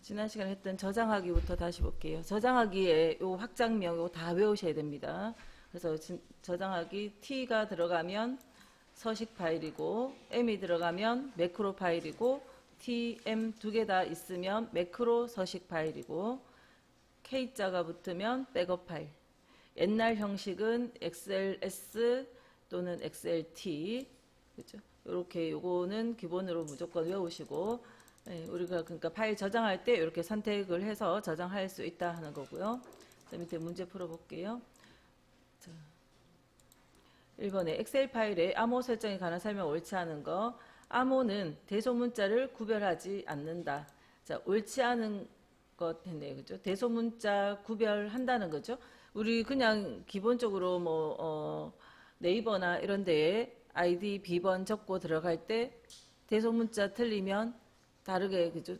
지난 시간에 했던 저장하기부터 다시 볼게요. 저장하기에 요 확장명 요 다 외우셔야 됩니다. 그래서 저장하기 T가 들어가면 서식 파일이고 M이 들어가면 매크로 파일이고 T, M 두 개 다 있으면 매크로 서식 파일이고 K자가 붙으면 백업 파일. 옛날 형식은 XLS 또는 XLT 그죠? 이렇게 요거는 기본으로 무조건 외우시고 우리가 그러니까 파일 저장할 때 이렇게 선택을 해서 저장할 수 있다 하는 거고요. 자, 밑에 문제 풀어볼게요. 자, 1번에 엑셀 파일에 암호 설정에 관한 설명 옳지 않은 거. 암호는 대소문자를 구별하지 않는다. 자, 옳지 않은 것 했네요. 그죠? 대소문자 구별한다는 거죠. 우리 그냥 기본적으로 네이버나 이런 데에 아이디 비번 적고 들어갈 때 대소문자 틀리면 다르게 그죠?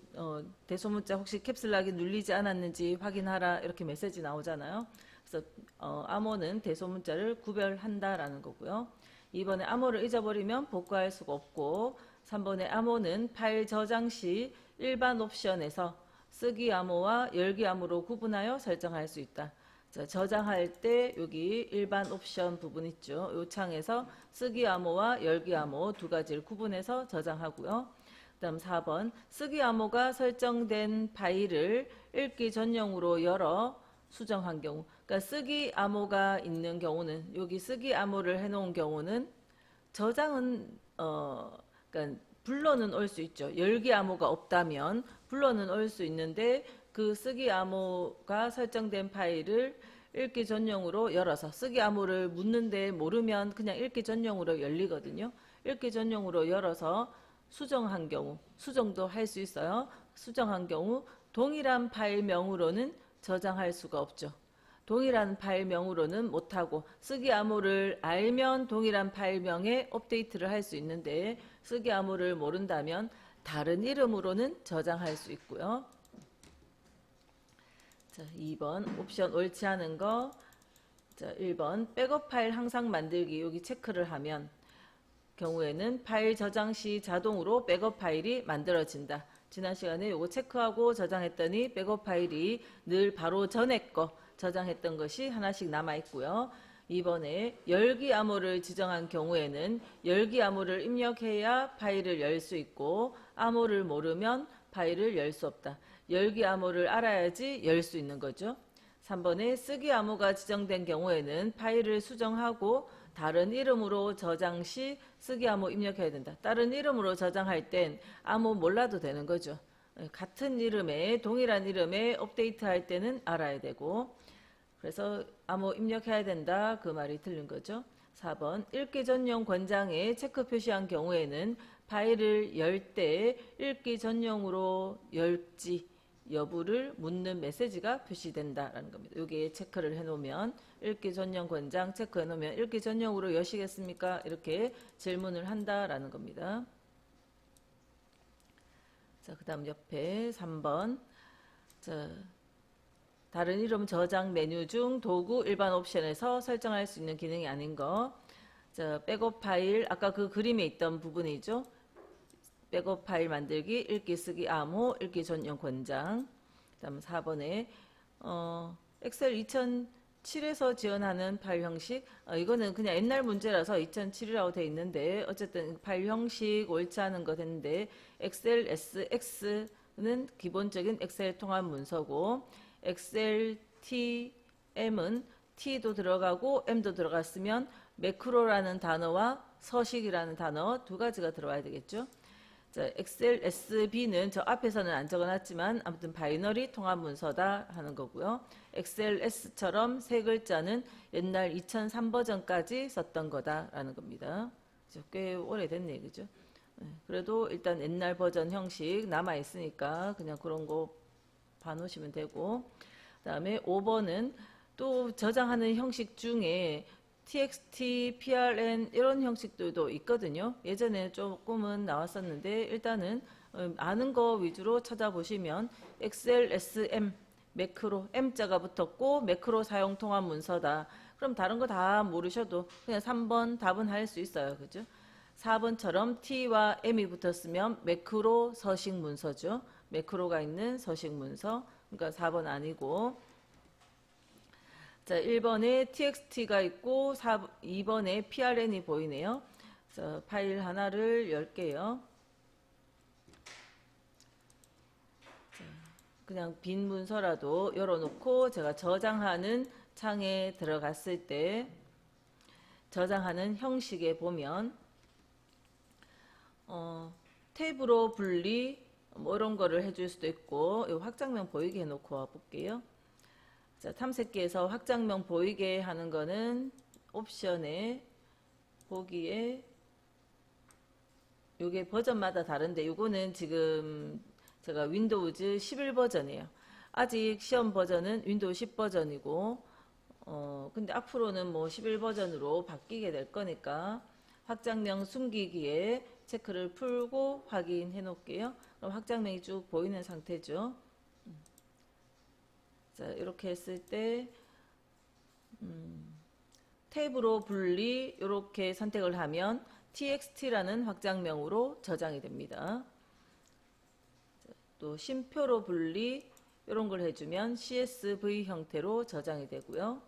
대소문자 혹시 캡슐락이 눌리지 않았는지 확인하라 이렇게 메시지 나오잖아요. 그래서 암호는 대소문자를 구별한다라는 거고요. 2번에 암호를 잊어버리면 복구할 수가 없고 3번에 암호는 파일 저장 시 일반 옵션에서 쓰기 암호와 열기 암호로 구분하여 설정할 수 있다. 자, 저장할 때 여기 일반 옵션 부분 있죠. 이 창에서 쓰기 암호와 열기 암호 두 가지를 구분해서 저장하고요. 그 다음 4번 쓰기 암호가 설정된 파일을 읽기 전용으로 열어 수정한 경우. 그러니까 쓰기 암호가 있는 경우는 여기 쓰기 암호를 해놓은 경우는 저장은 그러니까 불러는 올 수 있죠. 열기 암호가 없다면 불러는 올 수 있는데 그 쓰기 암호가 설정된 파일을 읽기 전용으로 열어서 쓰기 암호를 묻는데 모르면 그냥 읽기 전용으로 열리거든요. 읽기 전용으로 열어서 수정한 경우, 수정도 할 수 있어요. 수정한 경우 동일한 파일명으로는 저장할 수가 없죠. 동일한 파일명으로는 못하고 쓰기 암호를 알면 동일한 파일명에 업데이트를 할 수 있는데 쓰기 암호를 모른다면 다른 이름으로는 저장할 수 있고요. 자, 2번 옵션 옳지 않은 거. 자, 1번 백업 파일 항상 만들기 여기 체크를 하면 경우에는 파일 저장 시 자동으로 백업 파일이 만들어진다. 지난 시간에 요거 체크하고 저장했더니 백업 파일이 늘 바로 전에 거 저장했던 것이 하나씩 남아 있고요. 2번에 열기 암호를 지정한 경우에는 열기 암호를 입력해야 파일을 열 수 있고 암호를 모르면 파일을 열 수 없다. 열기 암호를 알아야지 열 수 있는 거죠. 3번에 쓰기 암호가 지정된 경우에는 파일을 수정하고 다른 이름으로 저장 시 쓰기 암호 입력해야 된다. 다른 이름으로 저장할 땐 암호 몰라도 되는 거죠. 같은 이름에 동일한 이름에 업데이트할 때는 알아야 되고 그래서 암호 입력해야 된다. 그 말이 틀린 거죠. 4번 읽기 전용 권장에 체크 표시한 경우에는 파일을 열 때 읽기 전용으로 열지 여부를 묻는 메시지가 표시된다라는 겁니다. 여기에 체크를 해놓으면 읽기 전용 권장 체크해놓으면 읽기 전용으로 여시겠습니까? 이렇게 질문을 한다라는 겁니다. 자, 그 다음 옆에 3번 자, 다른 이름 저장 메뉴 중 도구 일반 옵션에서 설정할 수 있는 기능이 아닌 거. 자, 백업 파일 아까 그 그림에 있던 부분이죠. 백업 파일 만들기, 읽기 쓰기 암호, 읽기 전용 권장. 그다음 4번에 엑셀 2007에서 지원하는 파일 형식. 이거는 그냥 옛날 문제라서 2007이라고 돼 있는데 어쨌든 파일 형식 옳지 않은 거 됐는데 엑셀 SX는 기본적인 엑셀 통합 문서고 엑셀 TM은 T도 들어가고 M도 들어갔으면 매크로라는 단어와 서식이라는 단어 두 가지가 들어와야 되겠죠. 자, 엑셀 SB는 저 앞에서는 안 적어놨지만 아무튼 바이너리 통합 문서다 하는 거고요. 엑셀 S처럼 세 글자는 옛날 2003 버전까지 썼던 거다라는 겁니다. 꽤 오래됐네, 그죠? 그래도 일단 옛날 버전 형식 남아 있으니까 그냥 그런 거 봐놓으시면 되고, 그 다음에 5번은 또 저장하는 형식 중에 txt, prn 이런 형식들도 있거든요. 예전에 조금은 나왔었는데 일단은 아는 거 위주로 찾아보시면 XLSM 매크로 M자가 붙었고 매크로 사용 통합 문서다. 그럼 다른 거 다 모르셔도 그냥 3번 답은 할 수 있어요. 그죠? 4번처럼 T와 M이 붙었으면 매크로 서식 문서죠. 매크로가 있는 서식 문서. 그러니까 4번 아니고. 자, 1번에 txt가 있고 2번에 prn이 보이네요. 자, 파일 하나를 열게요. 자, 그냥 빈 문서라도 열어놓고 제가 저장하는 창에 들어갔을 때 저장하는 형식에 보면 탭으로 분리 뭐 이런 거를 해줄 수도 있고, 이 확장명 보이게 해놓고 와볼게요. 자, 탐색기에서 확장명 보이게 하는 거는 옵션에 보기에 요게 버전마다 다른데 요거는 지금 제가 윈도우즈 11 버전이에요. 아직 시험 버전은 윈도우 10 버전이고 근데 앞으로는 뭐 11 버전으로 바뀌게 될 거니까 확장명 숨기기에 체크를 풀고 확인해 놓을게요. 그럼 확장명이 쭉 보이는 상태죠. 자, 이렇게 했을 때 탭으로 분리 이렇게 선택을 하면 txt라는 확장명으로 저장이 됩니다. 또 쉼표로 분리 이런 걸 해주면 csv 형태로 저장이 되고요.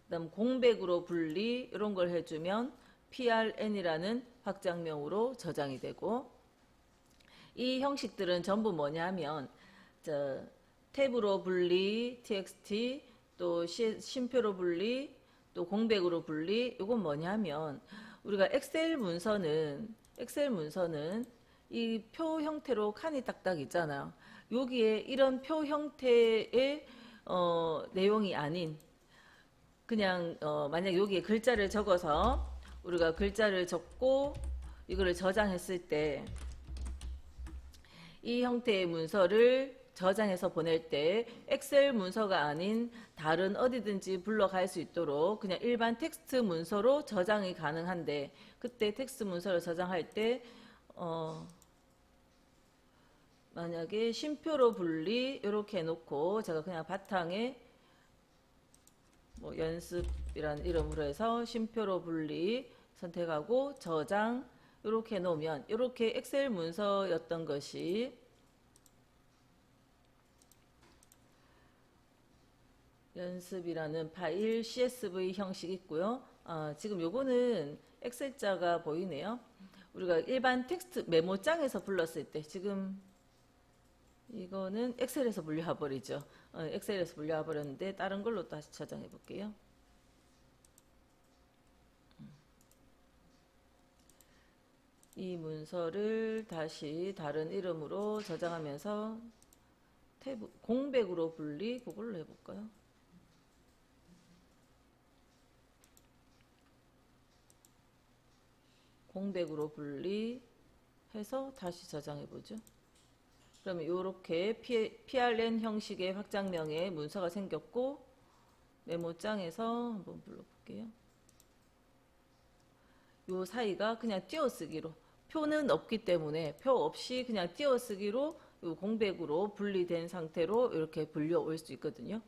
그 다음 공백으로 분리 이런 걸 해주면 prn이라는 확장명으로 저장이 되고, 이 형식들은 전부 뭐냐면 탭으로 분리 txt, 또 쉼표로 분리, 또 공백으로 분리. 이건 뭐냐면 우리가 엑셀 문서는 이 표 형태로 칸이 딱딱 있잖아요. 여기에 이런 표 형태의 내용이 아닌 그냥 만약 여기에 글자를 적어서 우리가 글자를 적고 이거를 저장했을 때 이 형태의 문서를 저장해서 보낼 때 엑셀 문서가 아닌 다른 어디든지 불러갈 수 있도록 그냥 일반 텍스트 문서로 저장이 가능한데, 그때 텍스트 문서를 저장할 때 만약에 쉼표로 분리 이렇게 해놓고 제가 그냥 바탕에 뭐 연습이라는 이름으로 해서 쉼표로 분리 선택하고 저장 이렇게 해놓으면 이렇게 엑셀 문서였던 것이 연습이라는 파일 CSV 형식 있고요. 지금 요거는 엑셀자가 보이네요. 우리가 일반 텍스트 메모장에서 불렀을 때 지금 이거는 엑셀에서 불려와 버리죠. 엑셀에서 불려와 버렸는데 다른 걸로 다시 저장해 볼게요. 이 문서를 다시 다른 이름으로 저장하면서 탭 공백으로 분리 그걸로 해볼까요? 공백으로 분리해서 다시 저장해 보죠. 그러면 이렇게 PRN 형식의 확장명의 문서가 생겼고, 메모장에서 한번 불러볼게요. 요 사이가 그냥 띄어쓰기로, 표는 없기 때문에 표 없이 그냥 띄어쓰기로 요 공백으로 분리된 상태로 이렇게 불려올 수 있거든요.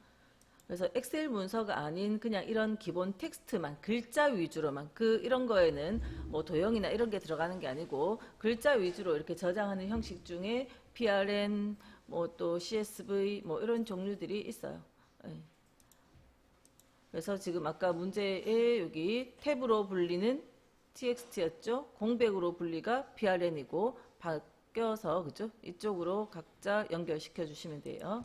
그래서 엑셀 문서가 아닌 그냥 이런 기본 텍스트만, 글자 위주로만, 이런 거에는 뭐 도형이나 이런 게 들어가는 게 아니고 글자 위주로 이렇게 저장하는 형식 중에 PRN, 뭐 또 CSV 뭐 이런 종류들이 있어요. 그래서 지금 아까 문제에 여기 탭으로 분리는 txt였죠. 공백으로 분리가 prn이고 바뀌어서 그죠? 이쪽으로 각자 연결시켜 주시면 돼요.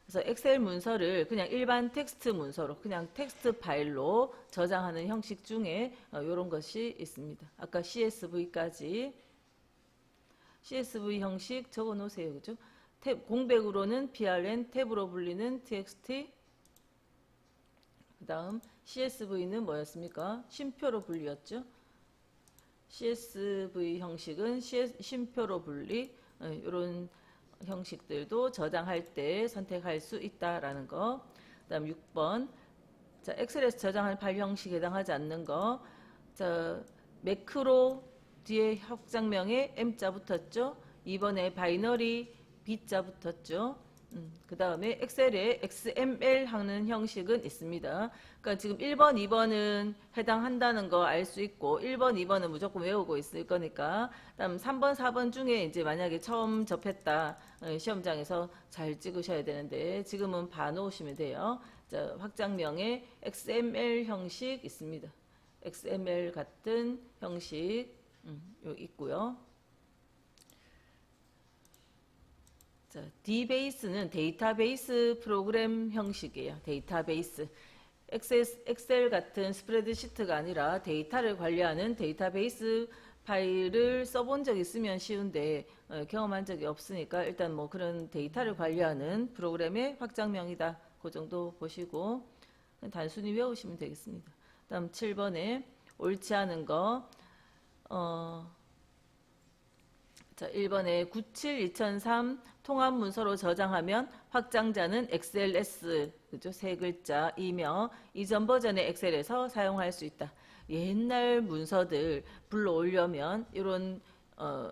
그래서 엑셀 문서를 그냥 일반 텍스트 문서로 그냥 텍스트 파일로 저장하는 형식 중에 이런 것이 있습니다. 아까 CSV까지 CSV 형식 적어 놓으세요. 그죠? 공백으로는 PRN, 탭으로 분리는 TXT, 그 다음 CSV는 뭐였습니까? 쉼표로 분리였죠. CSV 형식은 쉼표로 분리, 이런 형식들도 저장할 때 선택할 수 있다라는 거. 그 다음 6번. 자, 엑셀에서 저장하는 파일 형식에 해당하지 않는 거. 자, 매크로 뒤에 확장명에 M자 붙었죠. 2번에 바이너리 B자 붙었죠. 그 다음에 엑셀에 XML 하는 형식은 있습니다. 그러니까 지금 1번, 2번은 해당한다는 거 알 수 있고 1번, 2번은 무조건 외우고 있을 거니까 그다음 3번, 4번 중에 이제 만약에 처음 접했다 시험장에서 잘 찍으셔야 되는데 지금은 봐놓으시면 돼요. 자, 확장명에 XML 형식 있습니다. XML 같은 형식 있고요. 자, DBase는 데이터베이스 프로그램 형식이에요. 데이터베이스. 엑셀 같은 스프레드시트가 아니라 데이터를 관리하는 데이터베이스 파일을 써본 적 있으면 쉬운데 경험한 적이 없으니까 일단 뭐 그런 데이터를 관리하는 프로그램의 확장명이다. 그 정도 보시고 단순히 외우시면 되겠습니다. 다음 7번에 옳지 않은 거 자, 1번에 97-2003 통합 문서로 저장하면 확장자는 XLS, 그죠? 세 글자이며 이전 버전의 엑셀에서 사용할 수 있다. 옛날 문서들 불러오려면 이런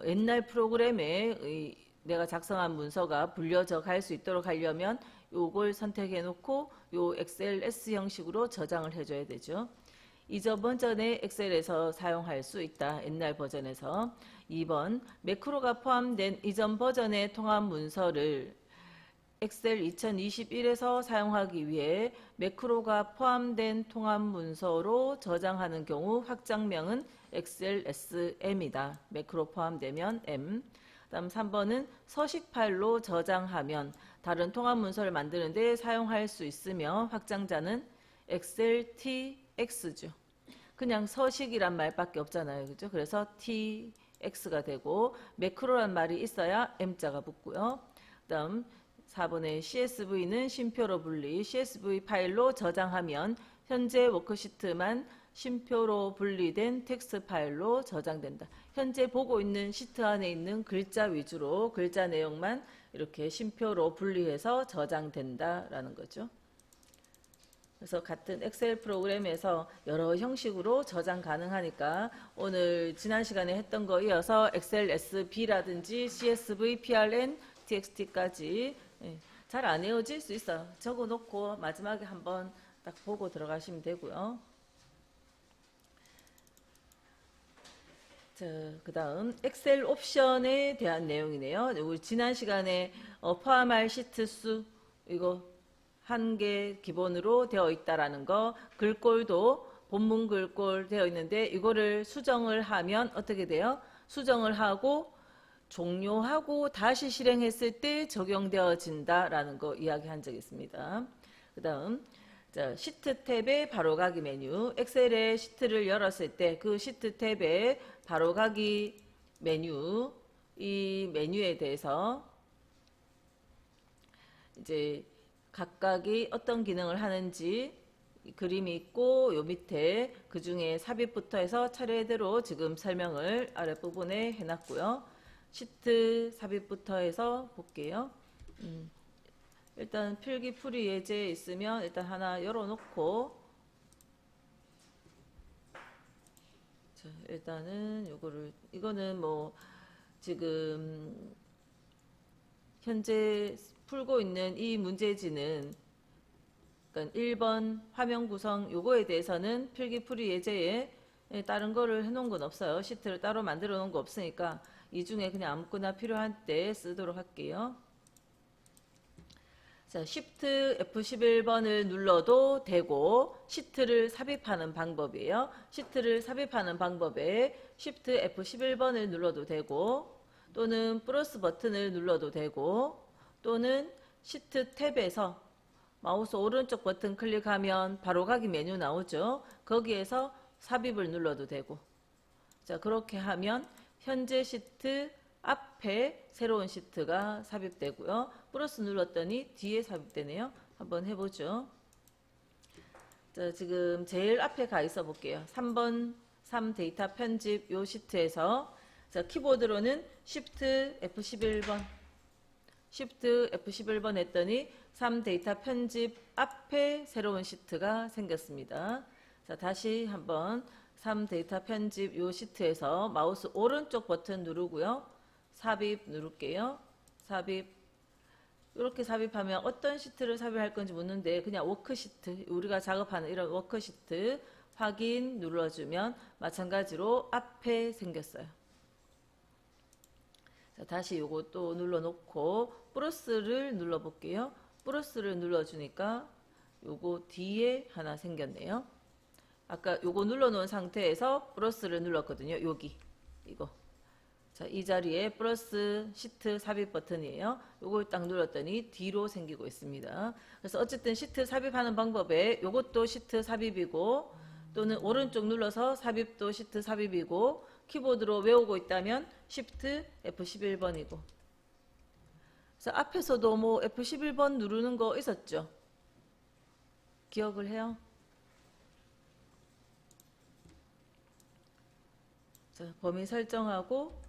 옛날 프로그램에 내가 작성한 문서가 불려져 갈 수 있도록 하려면 요걸 선택해 놓고 요 XLS 형식으로 저장을 해줘야 되죠. 이전 버전의 엑셀에서 사용할 수 있다. 옛날 버전에서. 2번 매크로가 포함된 이전 버전의 통합 문서를 엑셀 2021에서 사용하기 위해 매크로가 포함된 통합 문서로 저장하는 경우 확장명은 XLSM이다. 매크로 포함되면 M. 다음 3번은 서식 파일로 저장하면 다른 통합 문서를 만드는 데 사용할 수 있으며 확장자는 XLTX죠. 그냥 서식이란 말밖에 없잖아요. 그죠? 그래서 TX가 되고 매크로란 말이 있어야 M자가 붙고요. 그다음 4번의 CSV는 쉼표로 분리, CSV 파일로 저장하면 현재 워크시트만 쉼표로 분리된 텍스트 파일로 저장된다. 현재 보고 있는 시트 안에 있는 글자 위주로 글자 내용만 이렇게 쉼표로 분리해서 저장된다라는 거죠. 그래서 같은 엑셀 프로그램에서 여러 형식으로 저장 가능하니까 오늘 지난 시간에 했던 거 이어서 XLSB라든지 CSV, PRN, TXT까지 잘 안 외워질 수 있어요. 적어놓고 마지막에 한번 딱 보고 들어가시면 되고요. 자, 그 다음 엑셀 옵션에 대한 내용이네요. 우리 지난 시간에 포함할 시트 수 이거 한 개 기본으로 되어 있다라는 거, 글꼴도 본문 글꼴 되어 있는데 이거를 수정을 하면 어떻게 돼요? 수정을 하고 종료하고 다시 실행했을 때 적용되어진다라는 거 이야기한 적이 있습니다. 그 다음 시트 탭의 바로가기 메뉴, 엑셀의 시트를 열었을 때 그 시트 탭의 바로가기 메뉴, 이 메뉴에 대해서 이제 각각이 어떤 기능을 하는지 그림이 있고 요 밑에 그 중에 삽입부터 해서 차례대로 지금 설명을 아랫부분에 해놨고요. 시트 삽입부터 해서 볼게요. 일단 필기풀이 예제 있으면 일단 하나 열어놓고 자, 일단은 이거는 뭐 지금 현재 풀고 있는 이 문제지는 그러니까 1번 화면 구성 요거에 대해서는 필기풀이 예제에 다른 거를 해놓은 건 없어요. 시트를 따로 만들어 놓은 거 없으니까 이 중에 그냥 아무거나 필요한 때 쓰도록 할게요. 자, Shift F11번을 눌러도 되고 시트를 삽입하는 방법이에요. 시트를 삽입하는 방법에 Shift F11번을 눌러도 되고 또는 플러스 버튼을 눌러도 되고 또는 시트 탭에서 마우스 오른쪽 버튼 클릭하면 바로가기 메뉴 나오죠. 거기에서 삽입을 눌러도 되고 자, 그렇게 하면 현재 시트 앞에 새로운 시트가 삽입되고요. 플러스 눌렀더니 뒤에 삽입되네요. 한번 해보죠. 자, 지금 제일 앞에 가 있어 볼게요. 3번 3 데이터 편집 요 시트에서 자, 키보드로는 Shift F11번 Shift F11번 했더니 3 데이터 편집 앞에 새로운 시트가 생겼습니다. 자, 다시 한번 3 데이터 편집 요 시트에서 마우스 오른쪽 버튼 누르고요. 삽입 누를게요. 삽입 이렇게 삽입하면 어떤 시트를 삽입할 건지 묻는데 그냥 워크시트, 우리가 작업하는 이런 워크시트 확인 눌러주면 마찬가지로 앞에 생겼어요. 자, 다시 요거 또 눌러놓고 플러스를 눌러볼게요. 플러스를 눌러주니까 요거 뒤에 하나 생겼네요. 아까 요거 눌러놓은 상태에서 플러스를 눌렀거든요. 여기 이거. 자, 이 자리에 플러스 시트 삽입 버튼이에요. 요걸 딱 눌렀더니 뒤로 생기고 있습니다. 그래서 어쨌든 시트 삽입하는 방법에 요것도 시트 삽입이고 또는 오른쪽 눌러서 삽입도 시트 삽입이고 키보드로 외우고 있다면 Shift F11번이고. 그래서 앞에서도 뭐 F11번 누르는 거 있었죠? 기억을 해요? 자, 범위 설정하고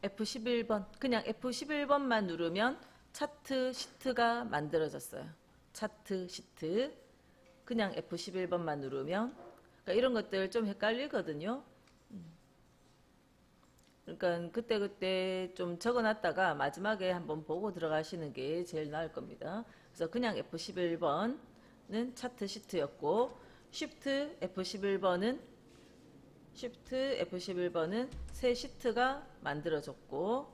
F11번, 그냥 F11번만 누르면 차트 시트가 만들어졌어요. 차트 시트. 그냥 F11번만 누르면. 그러니까 이런 것들 좀 헷갈리거든요. 그러니까 그때그때 좀 적어놨다가 마지막에 한번 보고 들어가시는 게 제일 나을 겁니다. 그래서 그냥 F11번은 차트 시트였고 Shift F11번은 새 시트가 만들어졌고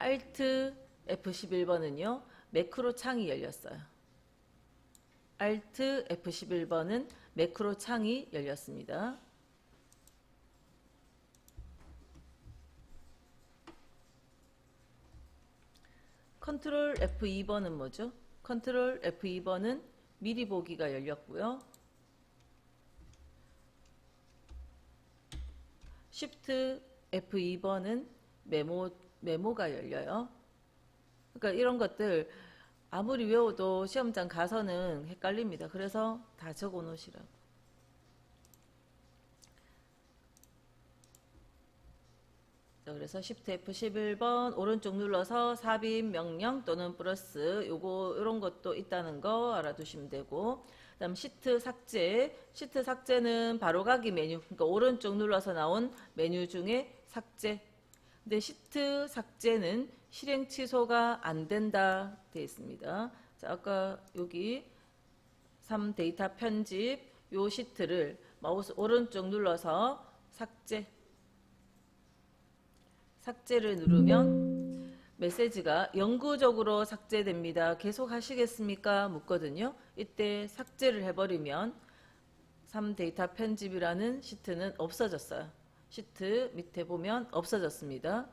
Alt F11번은요 매크로 창이 열렸어요. Alt F11번은 매크로 창이 열렸습니다. 컨트롤 F2번은 뭐죠? 컨트롤 F2번은 미리 보기가 열렸고요. Shift F2번은 메모가 열려요. 그러니까 이런 것들 아무리 외워도 시험장 가서는 헷갈립니다. 그래서 다 적어 놓으시라고. 그래서 Shift F11번 오른쪽 눌러서 삽입 명령 또는 플러스 이런 것도 있다는 거 알아두시면 되고 그다음 시트 삭제는 바로가기 메뉴, 그러니까 오른쪽 눌러서 나온 메뉴 중에 삭제. 근데 시트 삭제는 실행 취소가 안 된다 되어 있습니다. 자, 아까 여기 3 데이터 편집 요 시트를 마우스 오른쪽 눌러서 삭제를 누르면 메시지가 영구적으로 삭제됩니다. 계속 하시겠습니까? 묻거든요. 이때 삭제를 해버리면 3 데이터 편집이라는 시트는 없어졌어요. 시트 밑에 보면 없어졌습니다.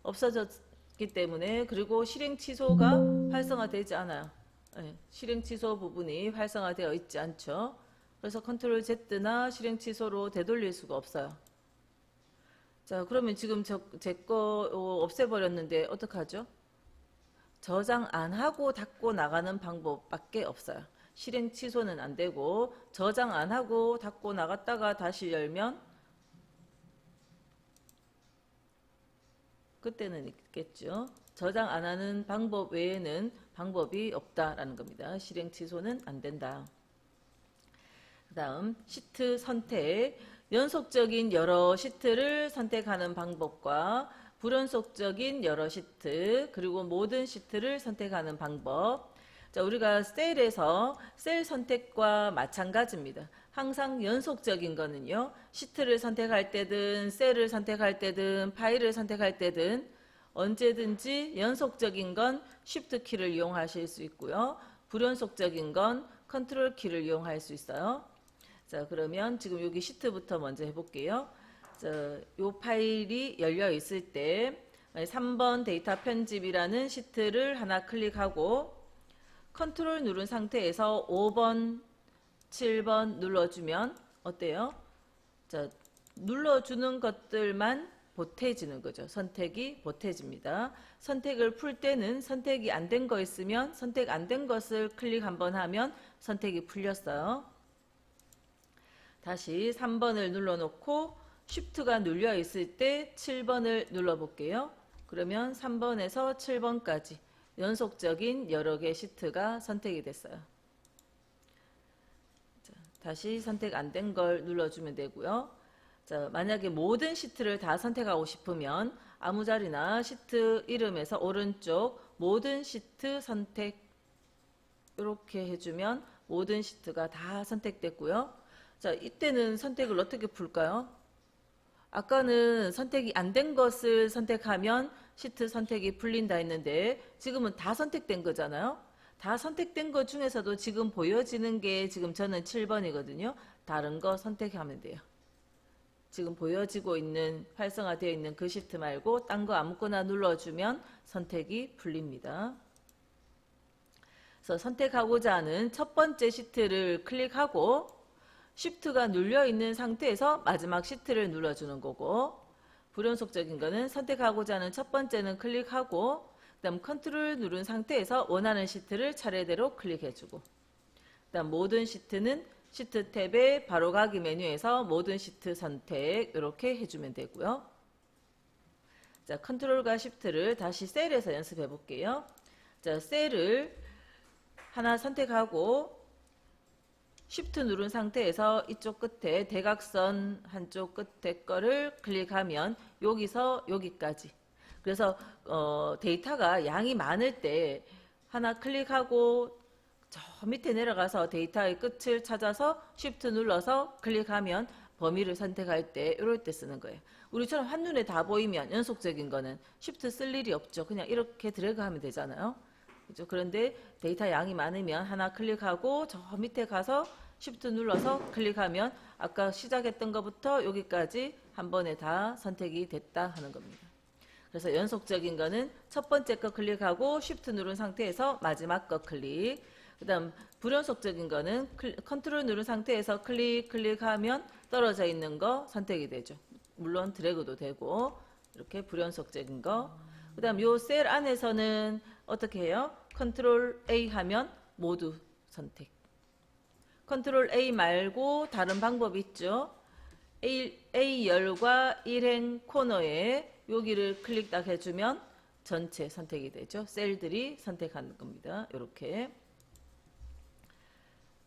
없어졌기 때문에 그리고 실행 취소가 활성화되지 않아요. 네, 실행 취소 부분이 활성화되어 있지 않죠. 그래서 컨트롤 Z나 실행 취소로 되돌릴 수가 없어요. 자, 그러면 지금 제 거 없애버렸는데 어떡하죠? 저장 안 하고 닫고 나가는 방법밖에 없어요. 실행 취소는 안 되고 저장 안 하고 닫고 나갔다가 다시 열면 그때는 있겠죠. 저장 안 하는 방법 외에는 방법이 없다라는 겁니다. 실행 취소는 안 된다. 그 다음 시트 선택. 연속적인 여러 시트를 선택하는 방법과 불연속적인 여러 시트 그리고 모든 시트를 선택하는 방법. 자, 우리가 셀에서 셀 선택과 마찬가지입니다. 항상 연속적인 거는요. 시트를 선택할 때든 셀을 선택할 때든 파일을 선택할 때든 언제든지 연속적인 건 Shift 키를 이용하실 수 있고요. 불연속적인 건 컨트롤 키를 이용할 수 있어요. 자, 그러면 지금 여기 시트부터 먼저 해볼게요. 자, 요 파일이 열려 있을 때 3번 데이터 편집이라는 시트를 하나 클릭하고 컨트롤 누른 상태에서 5번, 7번 눌러주면 어때요? 자, 눌러주는 것들만 보태지는 거죠. 선택이 보태집니다. 선택을 풀 때는 선택이 안 된 거 있으면 선택 안 된 것을 클릭 한번 하면 선택이 풀렸어요. 다시 3번을 눌러놓고 Shift가 눌려 있을 때 7번을 눌러볼게요. 그러면 3번에서 7번까지 연속적인 여러 개 시트가 선택이 됐어요. 자, 다시 선택 안 된 걸 눌러주면 되고요. 자, 만약에 모든 시트를 다 선택하고 싶으면 아무 자리나 시트 이름에서 오른쪽 모든 시트 선택 이렇게 해주면 모든 시트가 다 선택됐고요. 자, 이때는 선택을 어떻게 풀까요? 아까는 선택이 안 된 것을 선택하면 시트 선택이 풀린다 했는데 지금은 다 선택된 거잖아요. 다 선택된 것 중에서도 지금 보여지는 게 지금 저는 7번이거든요. 다른 거 선택하면 돼요. 지금 보여지고 있는 활성화되어 있는 그 시트 말고 딴 거 아무거나 눌러주면 선택이 풀립니다. 그래서 선택하고자 하는 첫 번째 시트를 클릭하고 Shift가 눌려 있는 상태에서 마지막 시트를 눌러주는 거고, 불연속적인 거는 선택하고자 하는 첫 번째는 클릭하고 그다음 컨트롤 누른 상태에서 원하는 시트를 차례대로 클릭해주고, 그다음 모든 시트는 시트 탭의 바로가기 메뉴에서 모든 시트 선택 이렇게 해주면 되고요. 자, 컨트롤과 시프트를 다시 셀에서 연습해 볼게요. 자, 셀을 하나 선택하고 Shift 누른 상태에서 이쪽 끝에 대각선 한쪽 끝에 거를 클릭하면 여기서 여기까지. 그래서 데이터가 양이 많을 때 하나 클릭하고 저 밑에 내려가서 데이터의 끝을 찾아서 Shift 눌러서 클릭하면 범위를 선택할 때 이럴 때 쓰는 거예요. 우리처럼 한눈에 다 보이면 연속적인 거는 Shift 쓸 일이 없죠. 그냥 이렇게 드래그 하면 되잖아요. 그렇죠? 그런데 데이터 양이 많으면 하나 클릭하고 저 밑에 가서 Shift 눌러서 클릭하면 아까 시작했던 것부터 여기까지 한 번에 다 선택이 됐다 하는 겁니다. 그래서 연속적인 거는 첫 번째 거 클릭하고 Shift 누른 상태에서 마지막 거 클릭. 그 다음 불연속적인 거는 컨트롤 누른 상태에서 클릭하면 떨어져 있는 거 선택이 되죠. 물론 드래그도 되고 이렇게 불연속적인 거. 그 다음 요 셀 안에서는 어떻게 해요? 컨트롤 A 하면 모두 선택. 컨트롤 A 말고 다른 방법이 있죠. A열과 일행 코너에 여기를 클릭 딱 해주면 전체 선택이 되죠. 셀들이 선택하는 겁니다. 이렇게.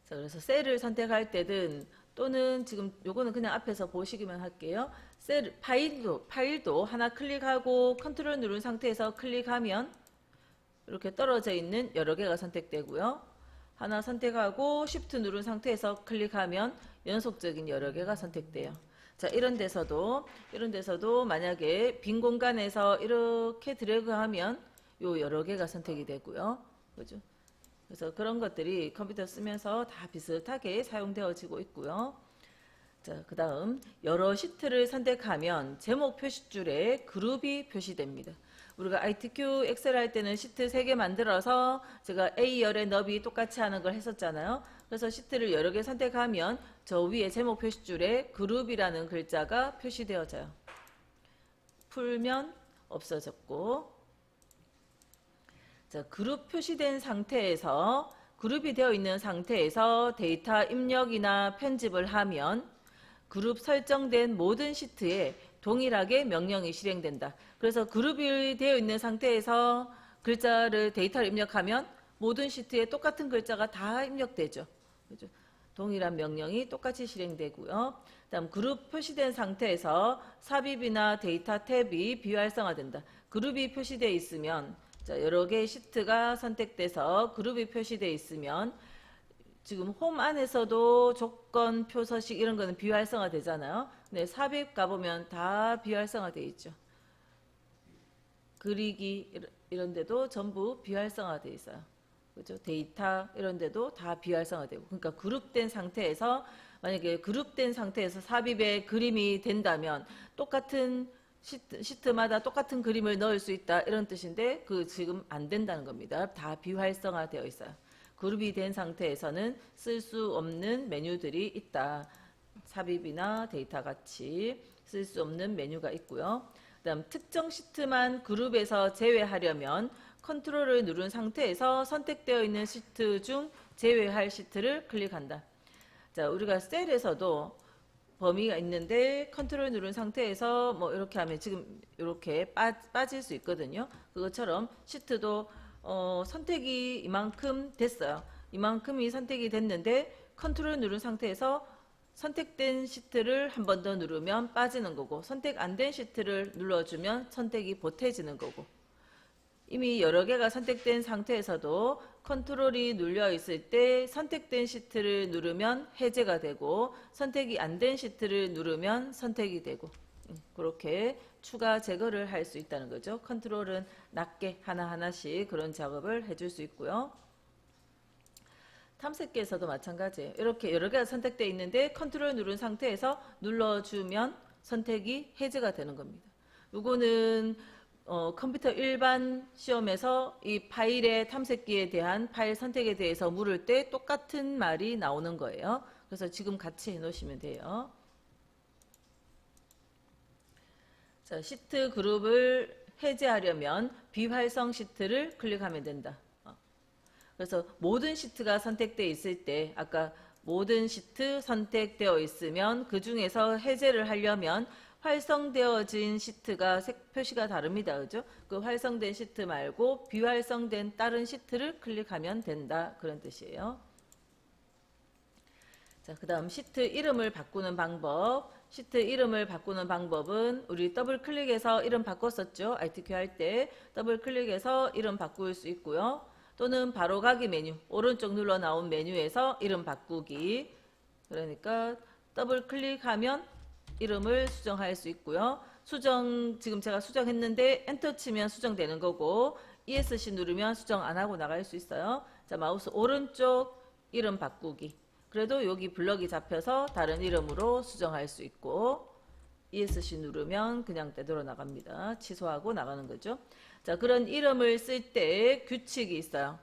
자, 그래서 셀을 선택할 때든 또는 지금 요거는 그냥 앞에서 보시기만 할게요. 셀 파일도 하나 클릭하고 컨트롤 누른 상태에서 클릭하면 이렇게 떨어져 있는 여러 개가 선택되고요. 하나 선택하고 Shift 누른 상태에서 클릭하면 연속적인 여러 개가 선택돼요. 자, 이런 데서도 만약에 빈 공간에서 이렇게 드래그하면 요 여러 개가 선택이 되고요. 그죠? 그래서 그런 것들이 컴퓨터 쓰면서 다 비슷하게 사용되어지고 있고요. 자, 그 다음 여러 시트를 선택하면 제목 표시줄에 그룹이 표시됩니다. 우리가 ITQ 엑셀 할 때는 시트 3개 만들어서 제가 A열의 너비 똑같이 하는 걸 했었잖아요. 그래서 시트를 여러 개 선택하면 저 위에 제목 표시줄에 그룹이라는 글자가 표시되어져요. 풀면 없어졌고, 자, 그룹 표시된 상태에서 그룹이 되어 있는 상태에서 데이터 입력이나 편집을 하면 그룹 설정된 모든 시트에 동일하게 명령이 실행된다. 그래서 그룹이 되어 있는 상태에서 데이터를 입력하면 모든 시트에 똑같은 글자가 다 입력되죠. 그렇죠? 동일한 명령이 똑같이 실행되고요. 다음 그룹 표시된 상태에서 삽입이나 데이터 탭이 비활성화된다. 그룹이 표시되어 있으면 자, 여러 개의 시트가 선택돼서 그룹이 표시되어 있으면 지금 홈 안에서도 조건, 표서식 이런 거는 비활성화 되잖아요. 근데 삽입 가보면 다 비활성화 되어 있죠. 그리기 이런 데도 전부 비활성화 되어 있어요. 그죠? 데이터 이런 데도 다 비활성화 되고. 그러니까 그룹된 상태에서 만약에 그룹된 상태에서 삽입에 그림이 된다면 똑같은 시트마다 똑같은 그림을 넣을 수 있다 이런 뜻인데 그 지금 안 된다는 겁니다. 다 비활성화 되어 있어요. 그룹이 된 상태에서는 쓸 수 없는 메뉴들이 있다. 삽입이나 데이터 같이 쓸 수 없는 메뉴가 있고요. 그다음 특정 시트만 그룹에서 제외하려면 컨트롤을 누른 상태에서 선택되어 있는 시트 중 제외할 시트를 클릭한다. 자, 우리가 셀에서도 범위가 있는데 컨트롤 누른 상태에서 뭐 이렇게 하면 지금 이렇게 빠질 수 있거든요. 그것처럼 시트도 선택이 이만큼 됐어요. 이만큼이 선택이 됐는데 컨트롤 누른 상태에서 선택된 시트를 한 번 더 누르면 빠지는 거고, 선택 안 된 시트를 눌러주면 선택이 보태지는 거고, 이미 여러 개가 선택된 상태에서도 컨트롤이 눌려 있을 때 선택된 시트를 누르면 해제가 되고, 선택이 안 된 시트를 누르면 선택이 되고, 그렇게 추가 제거를 할 수 있다는 거죠. 컨트롤은 낮게 하나하나씩 그런 작업을 해줄 수 있고요. 탐색기에서도 마찬가지예요. 이렇게 여러 개가 선택되어 있는데 컨트롤 누른 상태에서 눌러주면 선택이 해제가 되는 겁니다. 이거는 컴퓨터 일반 시험에서 이 파일의 탐색기에 대한 파일 선택에 대해서 물을 때 똑같은 말이 나오는 거예요. 그래서 지금 같이 해놓으시면 돼요. 자, 시트 그룹을 해제하려면 비활성 시트를 클릭하면 된다. 그래서 모든 시트가 선택되어 있을 때, 아까 모든 시트 선택되어 있으면 그 중에서 해제를 하려면 활성되어진 시트가 색 표시가 다릅니다. 그죠? 그 활성된 시트 말고 비활성된 다른 시트를 클릭하면 된다. 그런 뜻이에요. 자, 그 다음 시트 이름을 바꾸는 방법. 시트 이름을 바꾸는 방법은 우리 더블 클릭해서 이름 바꿨었죠. RTQ 할 때 더블 클릭해서 이름 바꿀 수 있고요. 또는 바로가기 메뉴, 오른쪽 눌러 나온 메뉴에서 이름 바꾸기. 그러니까 더블 클릭하면 이름을 수정할 수 있고요. 수정, 지금 제가 수정했는데 엔터 치면 수정되는 거고, ESC 누르면 수정 안 하고 나갈 수 있어요. 자, 마우스 오른쪽 이름 바꾸기. 그래도 여기 블럭이 잡혀서 다른 이름으로 수정할 수 있고, ESC 누르면 그냥 되돌아 나갑니다. 취소하고 나가는 거죠. 자, 그런 이름을 쓸 때 규칙이 있어요.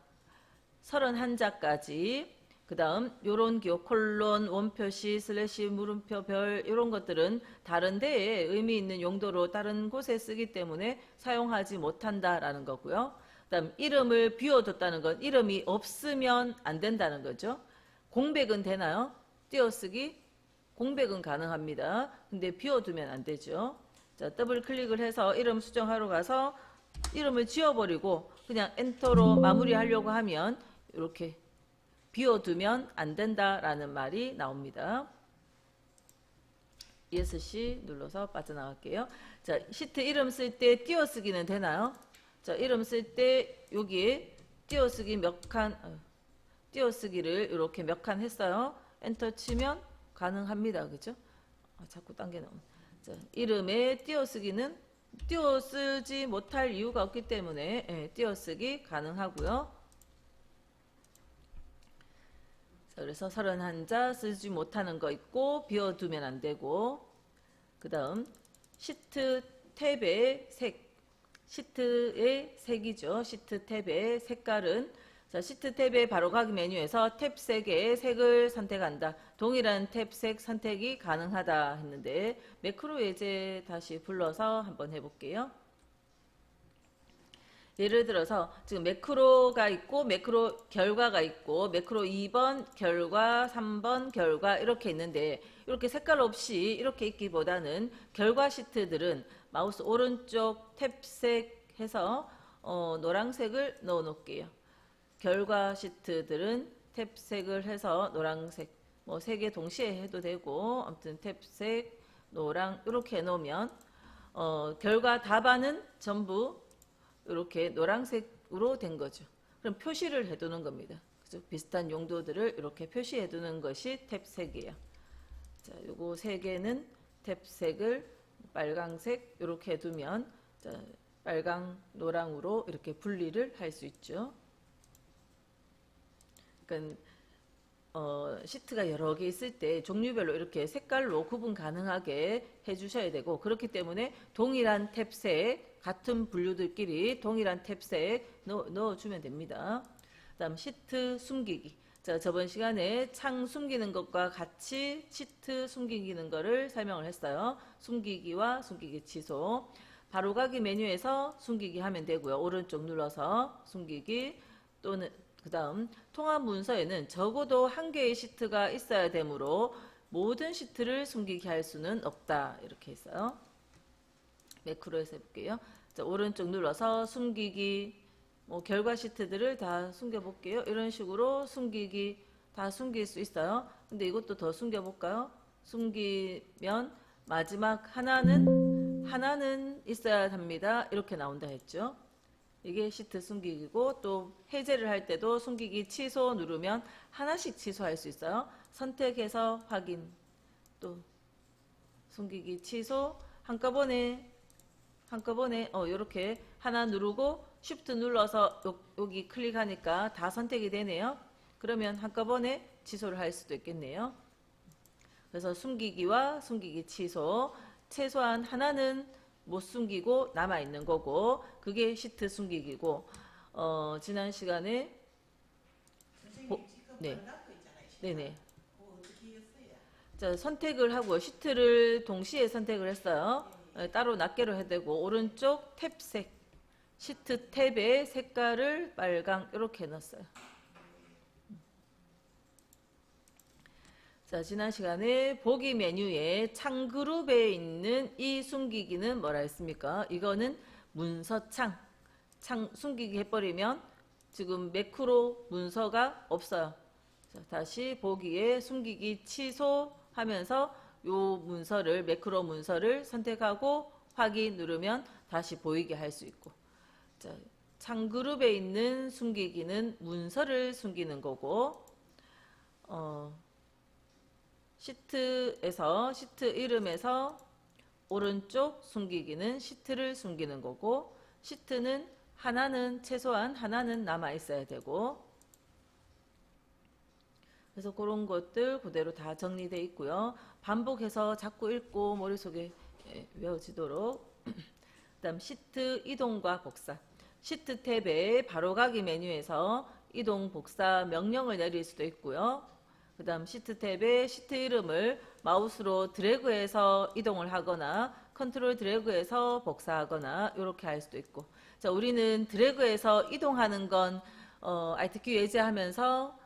31자까지. 그 다음 요런 기호 콜론, 원표시, 슬래시, 물음표, 별 이런 것들은 다른 데에 의미 있는 용도로 다른 곳에 쓰기 때문에 사용하지 못한다라는 거고요. 그 다음 이름을 비워뒀다는 건 이름이 없으면 안 된다는 거죠. 공백은 되나요? 띄어쓰기? 공백은 가능합니다. 근데 비워두면 안 되죠. 자, 더블 클릭을 해서 이름 수정하러 가서 이름을 지워버리고 그냥 엔터로 마무리하려고 하면 이렇게 비워두면 안 된다라는 말이 나옵니다. ESC 눌러서 빠져나갈게요. 자, 시트 이름 쓸 때 띄어쓰기는 되나요? 자, 이름 쓸 때 여기에 띄어쓰기 띄어쓰기를 이렇게 몇 칸 했어요. 엔터 치면 가능합니다. 그죠? 자꾸 당겨 놓으면. 자, 이름에 띄어쓰기는 띄어쓰지 못할 이유가 없기 때문에 띄어쓰기 가능하고요. 자, 그래서 31자 쓰지 못하는 거 있고 비워두면 안 되고, 그 다음 시트 탭의 색, 시트의 색이죠. 시트 탭의 색깔은, 자, 시트 탭의 바로가기 메뉴에서 탭 3개의 색을 선택한다. 동일한 탭 색 선택이 가능하다 했는데 매크로 예제 다시 불러서 한번 해볼게요. 예를 들어서 지금 매크로가 있고 매크로 결과가 있고 매크로 2번 결과 3번 결과 이렇게 있는데, 이렇게 색깔 없이 이렇게 있기보다는 결과 시트들은 마우스 오른쪽 탭색 해서 노란색을 넣어 놓을게요. 결과 시트들은 탭색을 해서 노란색, 뭐 3개 동시에 해도 되고, 아무튼 탭색, 노랑 이렇게 해놓으면 결과 답안은 전부 이렇게 노란색으로 된 거죠. 그럼 표시를 해두는 겁니다. 그죠? 비슷한 용도들을 이렇게 표시해 두는 것이 탭색이에요. 자, 요거 3개는 탭색을 빨강색 이렇게 해두면, 자, 빨강, 노랑으로 이렇게 분리를 할 수 있죠. 그러니까 시트가 여러 개 있을 때 종류별로 이렇게 색깔로 구분 가능하게 해주셔야 되고, 그렇기 때문에 동일한 탭색, 같은 분류들끼리 동일한 탭색 넣어주면 됩니다. 그 다음 시트 숨기기. 자, 저번 시간에 창 숨기는 것과 같이 시트 숨기는 거를 설명을 했어요. 숨기기와 숨기기 취소. 바로가기 메뉴에서 숨기기 하면 되고요. 오른쪽 눌러서 숨기기, 또는 그 다음 통합 문서에는 적어도 1개의 시트가 있어야 되므로 모든 시트를 숨기게 할 수는 없다. 이렇게 했어요. 매크로에서 해볼게요. 자, 오른쪽 눌러서 숨기기, 뭐 결과 시트들을 다 숨겨볼게요. 이런 식으로 숨기기 다 숨길 수 있어요. 근데 이것도 더 숨겨볼까요? 숨기면 마지막 하나는 있어야 합니다. 이렇게 나온다 했죠. 이게 시트 숨기기고, 또 해제를 할 때도 숨기기 취소 누르면 하나씩 취소할 수 있어요. 선택해서 확인, 또 숨기기 취소, 한꺼번에 이렇게 하나 누르고 쉬프트 눌러서 여기 클릭하니까 다 선택이 되네요. 그러면 한꺼번에 취소를 할 수도 있겠네요. 그래서 숨기기와 숨기기 취소, 최소한 하나는 못 숨기고 남아있는 거고, 그게 시트 숨기기고, 지난 시간에 네. 네네. 자, 선택을 하고 시트를 동시에 선택을 했어요. 따로 낱개로 해야 되고, 오른쪽 탭색, 시트 탭의 색깔을 빨강 이렇게 넣었어요. 자, 지난 시간에 보기 메뉴에 창 그룹에 있는 이 숨기기는 뭐라 했습니까? 이거는 문서창. 창 숨기기 해버리면 지금 매크로 문서가 없어요. 자, 다시 보기에 숨기기 취소하면서 요 문서를, 매크로 문서를 선택하고 확인 누르면 다시 보이게 할 수 있고. 자, 창 그룹에 있는 숨기기는 문서를 숨기는 거고, 시트 이름에서 오른쪽 숨기기는 시트를 숨기는 거고, 시트는 최소한 하나는 남아 있어야 되고, 그래서 그런 것들 그대로 다 정리되어 있고요. 반복해서 자꾸 읽고 머릿속에 외워지도록. 그다음 시트 이동과 복사. 시트 탭의 바로가기 메뉴에서 이동 복사 명령을 내릴 수도 있고요. 그 다음 시트 탭에 시트 이름을 마우스로 드래그해서 이동을 하거나 컨트롤 드래그해서 복사하거나 이렇게 할 수도 있고. 자, 우리는 드래그해서 이동하는 건 Alt 키 예제하면서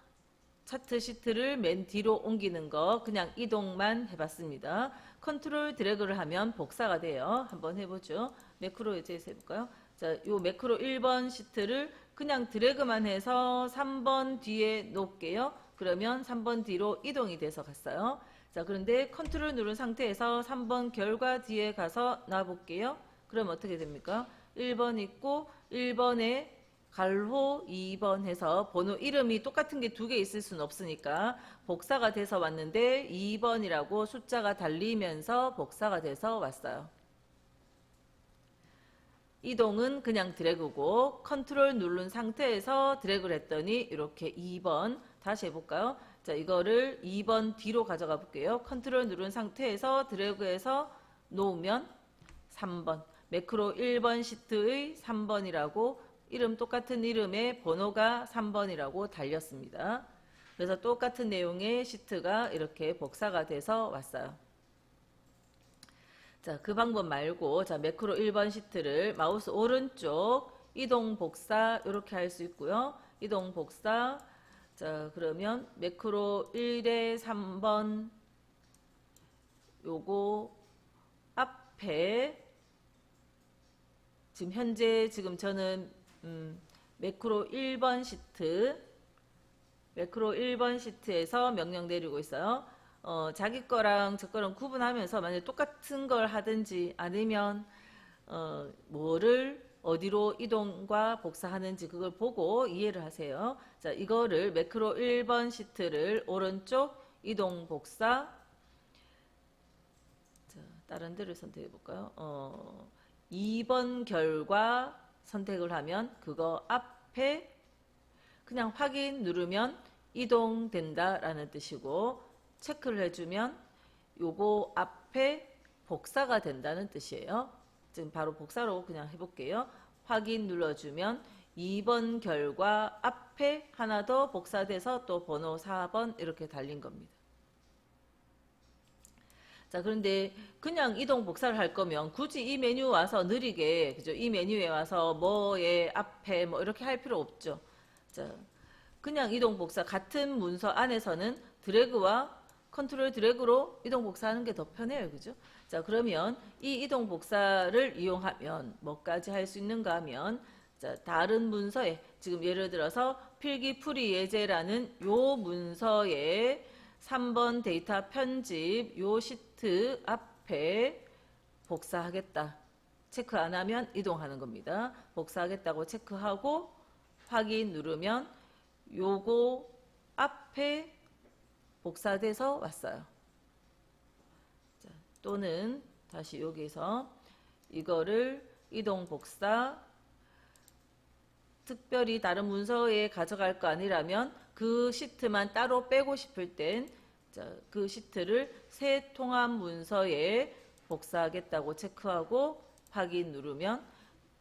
차트 시트를 맨 뒤로 옮기는 거 그냥 이동만 해봤습니다. 컨트롤 드래그를 하면 복사가 돼요. 한번 해보죠. 매크로 예제에서 해볼까요? 자, 요 매크로 1번 시트를 그냥 드래그만 해서 3번 뒤에 놓을게요. 그러면 3번 뒤로 이동이 돼서 갔어요. 자, 그런데 컨트롤 누른 상태에서 3번 결과 뒤에 가서 놔볼게요. 그럼 어떻게 됩니까? 1번 있고 1번에 갈호 2번 해서 번호 이름이 똑같은 게 두 개 있을 수는 없으니까 복사가 돼서 왔는데 2번이라고 숫자가 달리면서 복사가 돼서 왔어요. 이동은 그냥 드래그고 컨트롤 누른 상태에서 드래그를 했더니 이렇게 2번 다시 해볼까요? 자, 이거를 2번 뒤로 가져가 볼게요. 컨트롤 누른 상태에서 드래그해서 놓으면 3번 매크로 1번 시트의 3번이라고 이름 똑같은 이름의 번호가 3번이라고 달렸습니다. 그래서 똑같은 내용의 시트가 이렇게 복사가 돼서 왔어요. 자, 그 방법 말고 자, 매크로 1번 시트를 마우스 오른쪽 이동 복사 이렇게 할 수 있고요. 이동 복사. 자, 그러면 매크로 1에 3번 요거 앞에 지금 현재 저는 매크로 1번 시트에서 명령 내리고 있어요. 자기 거랑 저 거랑 구분하면서 만약 똑같은 걸 하든지 아니면 뭐를 어디로 이동과 복사하는지 그걸 보고 이해를 하세요. 자, 이거를 매크로 1번 시트를 오른쪽 이동 복사. 자, 다른 데를 선택해 볼까요? 2번 결과 선택을 하면 그거 앞에 그냥 확인 누르면 이동된다 라는 뜻이고, 체크를 해주면 요거 앞에 복사가 된다는 뜻이에요. 지금 바로 복사로 그냥 해볼게요. 확인 눌러주면 2번 결과 앞에 하나 더 복사돼서 또 번호 4번 이렇게 달린 겁니다. 자, 그런데 그냥 이동 복사를 할 거면 굳이 이 메뉴 와서 느리게, 그죠? 이 메뉴에 와서 뭐에 앞에 뭐 이렇게 할 필요 없죠. 자, 그냥 이동 복사 같은 문서 안에서는 드래그와 컨트롤 드래그로 이동 복사하는 게 더 편해요. 그죠? 자, 그러면 이 이동 복사를 이용하면 뭐까지 할 수 있는가 하면, 자, 다른 문서에 지금 예를 들어서 필기풀이 예제라는 요 문서에 3번 데이터 편집 요 시트 앞에 복사하겠다. 체크 안 하면 이동하는 겁니다. 복사하겠다고 체크하고 확인 누르면 요거 앞에 복사돼서 왔어요. 자, 또는 다시 여기서 이거를 이동 복사, 특별히 다른 문서에 가져갈 거 아니라면 그 시트만 따로 빼고 싶을 땐 그 시트를 새 통합 문서에 복사하겠다고 체크하고 확인 누르면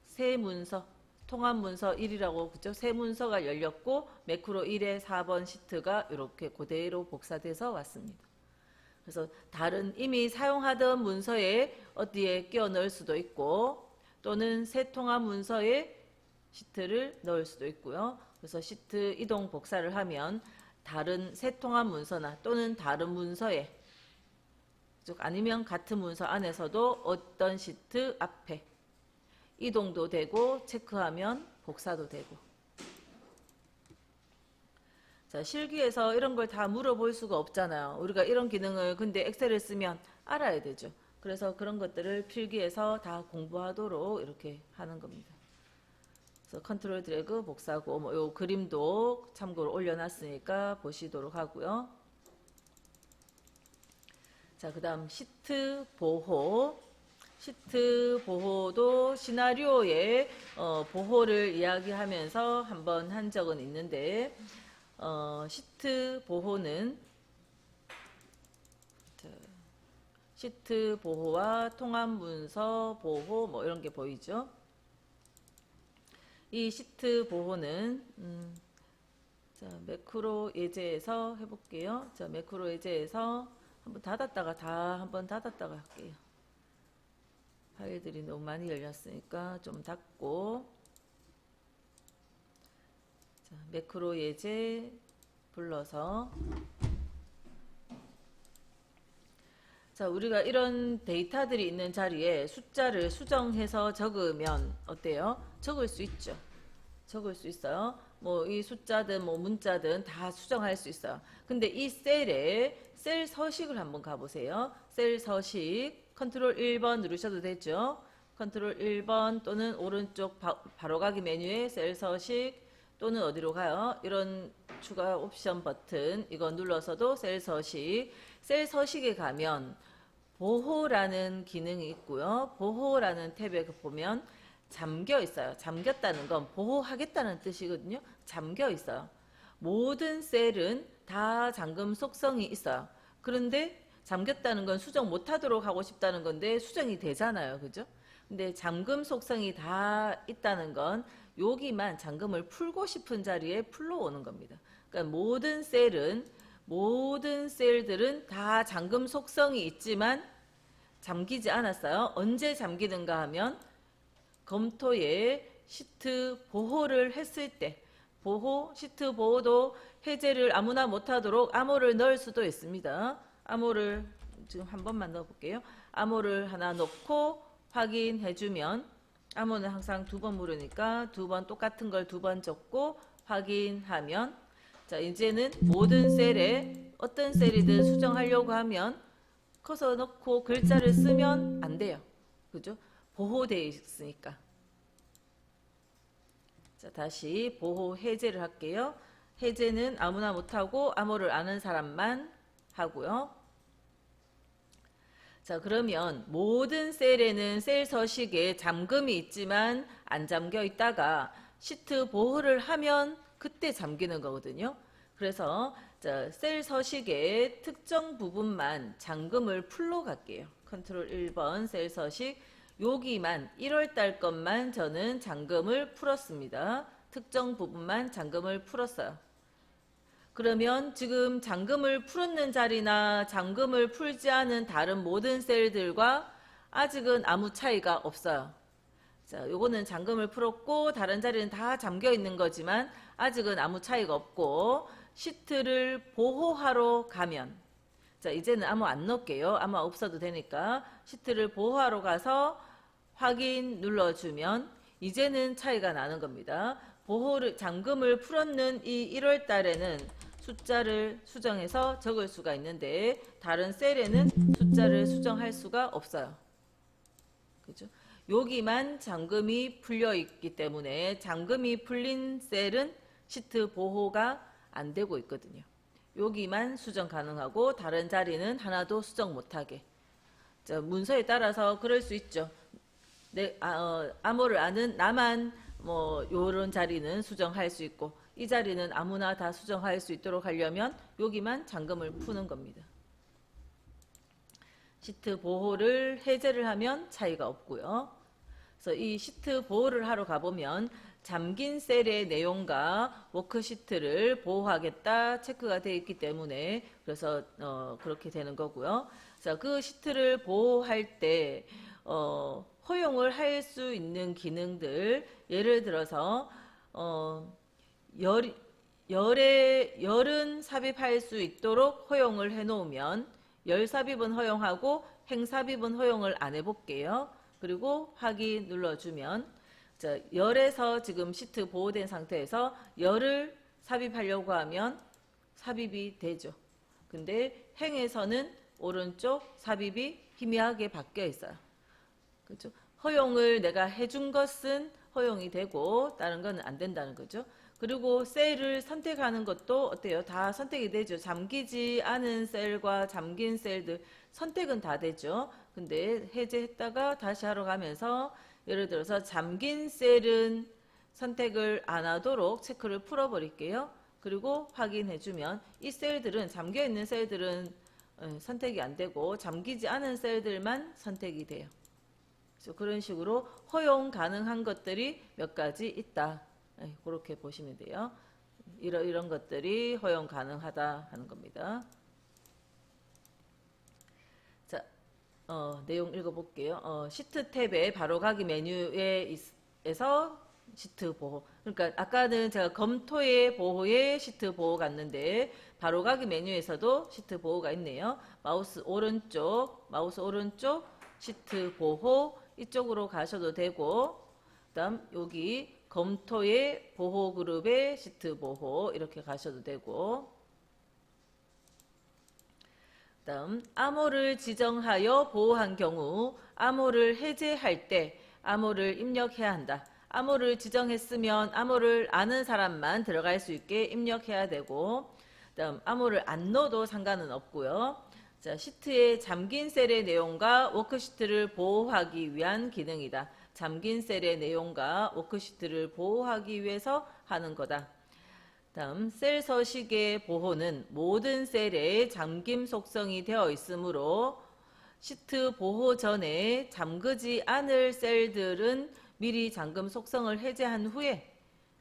새 문서, 통합 문서 1이라고 그죠? 새 문서가 열렸고 매크로 1의 4번 시트가 이렇게 그대로 복사돼서 왔습니다. 그래서 다른 이미 사용하던 문서에 어디에 끼워 넣을 수도 있고 또는 새 통합 문서에 시트를 넣을 수도 있고요. 그래서 시트 이동 복사를 하면 다른 새 통합 문서나 또는 다른 문서에 즉 아니면 같은 문서 안에서도 어떤 시트 앞에 이동도 되고 체크하면 복사도 되고. 자, 실기에서 이런 걸 다 물어볼 수가 없잖아요. 우리가 이런 기능을 근데 엑셀을 쓰면 알아야 되죠. 그래서 그런 것들을 필기에서 다 공부하도록 이렇게 하는 겁니다. 그래서 컨트롤 드래그 복사하고 뭐 요 그림도 참고로 올려놨으니까 보시도록 하고요. 자, 그 다음 시트 보호. 시트 보호도 시나리오에 보호를 이야기하면서 한번 한 적은 있는데 시트 보호는 시트 보호와 통합 문서 보호 뭐 이런 게 보이죠. 이 시트 보호는 자, 매크로 예제에서 해볼게요. 자, 매크로 예제에서 한번 닫았다가 할게요. 파일들이 너무 많이 열렸으니까 좀 닫고. 자, 매크로 예제 불러서. 자, 우리가 이런 데이터들이 있는 자리에 숫자를 수정해서 적으면 어때요? 적을 수 있죠. 적을 수 있어요. 뭐 이 숫자든 뭐 문자든 다 수정할 수 있어요. 근데 이 셀에 셀 서식을 한번 가보세요. 셀 서식 컨트롤 1번 누르셔도 되죠. 컨트롤 1번 또는 오른쪽 바로가기 메뉴에 셀 서식 또는 어디로 가요? 이런 추가 옵션 버튼 이거 눌러서도 셀 서식. 셀 서식에 가면 보호라는 기능이 있고요. 보호라는 탭에 보면 잠겨 있어요. 잠겼다는 건 보호하겠다는 뜻이거든요. 잠겨 있어요. 모든 셀은 다 잠금 속성이 있어요. 그런데 잠겼다는 건 수정 못하도록 하고 싶다는 건데 수정이 되잖아요. 그죠? 근데 잠금 속성이 다 있다는 건 여기만 잠금을 풀고 싶은 자리에 풀러오는 겁니다. 그러니까 모든 셀들은 다 잠금 속성이 있지만 잠기지 않았어요. 언제 잠기는가 하면 검토에 시트 보호를 했을 때 시트 보호도 해제를 아무나 못하도록 암호를 넣을 수도 있습니다. 암호를 지금 한 번만 넣어볼게요. 암호를 하나 넣고 확인해주면 암호는 항상 2번 물으니까 2번 똑같은 걸 2번 적고 확인하면 자 이제는 모든 셀에 어떤 셀이든 수정하려고 하면 커서 넣고 글자를 쓰면 안 돼요. 그죠? 보호되어 있으니까. 자, 다시 보호 해제를 할게요. 해제는 아무나 못하고 암호를 아는 사람만 하고요. 자, 그러면 모든 셀에는 셀 서식에 잠금이 있지만 안 잠겨 있다가 시트 보호를 하면 그때 잠기는 거거든요. 그래서 자, 셀 서식의 특정 부분만 잠금을 풀러 갈게요. 컨트롤 1번 셀 서식 여기만 1월달 것만 저는 잠금을 풀었습니다. 특정 부분만 잠금을 풀었어요. 그러면 지금 잠금을 풀었는 자리나 잠금을 풀지 않은 다른 모든 셀들과 아직은 아무 차이가 없어요. 자, 요거는 잠금을 풀었고 다른 자리는 다 잠겨 있는 거지만 아직은 아무 차이가 없고 시트를 보호하러 가면 자, 이제는 암호 안 넣을게요. 암호 없어도 되니까 시트를 보호하러 가서 확인 눌러주면 이제는 차이가 나는 겁니다. 잠금을 풀었는 이 1월 달에는 숫자를 수정해서 적을 수가 있는데 다른 셀에는 숫자를 수정할 수가 없어요. 그죠? 여기만 잠금이 풀려 있기 때문에 잠금이 풀린 셀은 시트 보호가 안 되고 있거든요. 여기만 수정 가능하고 다른 자리는 하나도 수정 못하게. 문서에 따라서 그럴 수 있죠. 암호를 아는 나만 뭐 요런 자리는 수정할 수 있고 이 자리는 아무나 다 수정할 수 있도록 하려면 여기만 잠금을 푸는 겁니다. 시트 보호를 해제를 하면 차이가 없고요. 그래서 이 시트 보호를 하러 가보면 잠긴 셀의 내용과 워크시트를 보호하겠다 체크가 되어 있기 때문에 그래서 그렇게 되는 거고요. 자, 그 시트를 보호할 때 허용을 할 수 있는 기능들, 예를 들어서 열은 삽입할 수 있도록 허용을 해놓으면 열 삽입은 허용하고 행 삽입은 허용을 안 해볼게요. 그리고 확인 눌러주면 자, 열에서 지금 시트 보호된 상태에서 열을 삽입하려고 하면 삽입이 되죠. 근데 행에서는 오른쪽 삽입이 희미하게 바뀌어 있어요. 그렇죠? 허용을 내가 해준 것은 허용이 되고 다른 건 안 된다는 거죠. 그리고 셀을 선택하는 것도 어때요? 다 선택이 되죠. 잠기지 않은 셀과 잠긴 셀들 선택은 다 되죠. 근데 해제했다가 다시 하러 가면서 예를 들어서 잠긴 셀은 선택을 안 하도록 체크를 풀어버릴게요. 그리고 확인해주면 이 셀들은 잠겨있는 셀들은 선택이 안 되고 잠기지 않은 셀들만 선택이 돼요. 그래서 그런 식으로 허용 가능한 것들이 몇 가지 있다. 그렇게 보시면 돼요. 이런 것들이 허용 가능하다 하는 겁니다. 자, 내용 읽어볼게요. 시트 탭의 바로가기 메뉴에서 시트 보호. 그러니까 아까는 제가 검토의 보호에 시트 보호 갔는데 바로가기 메뉴에서도 시트 보호가 있네요. 마우스 오른쪽 시트 보호 이쪽으로 가셔도 되고 그다음 여기 검토의 보호 그룹의 시트 보호 이렇게 가셔도 되고 다음 암호를 지정하여 보호한 경우 암호를 해제할 때 암호를 입력해야 한다. 암호를 지정했으면 암호를 아는 사람만 들어갈 수 있게 입력해야 되고 다음 암호를 안 넣어도 상관은 없고요. 자, 시트의 잠긴 셀의 내용과 워크시트를 보호하기 위한 기능이다. 잠긴 셀의 내용과 워크시트를 보호하기 위해서 하는 거다. 다음 셀 서식의 보호는 모든 셀에 잠김 속성이 되어 있으므로 시트 보호 전에 잠그지 않을 셀들은 미리 잠금 속성을 해제한 후에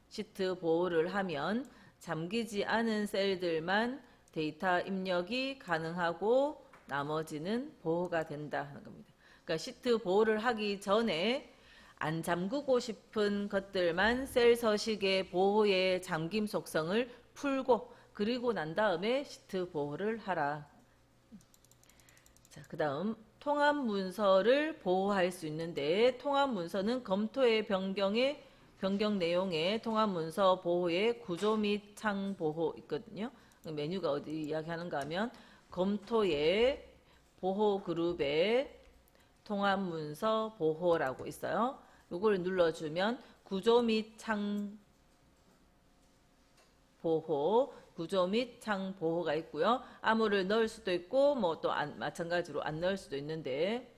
시트 보호를 하면 잠기지 않은 셀들만 데이터 입력이 가능하고 나머지는 보호가 된다 하는 겁니다. 그러니까 시트 보호를 하기 전에 안 잠그고 싶은 것들만 셀 서식의 보호의 잠김 속성을 풀고 그리고 난 다음에 시트 보호를 하라. 자, 그 다음 통합 문서를 보호할 수 있는데 통합 문서는 검토의 변경 내용에 통합 문서 보호의 구조 및 창 보호 있거든요. 메뉴가 어디 이야기하는가 하면 검토의 보호 그룹에 통합 문서 보호라고 있어요. 이걸 눌러주면 구조 및 창 보호, 구조 및 창 보호가 있고요. 암호를 넣을 수도 있고 뭐 또 마찬가지로 안 넣을 수도 있는데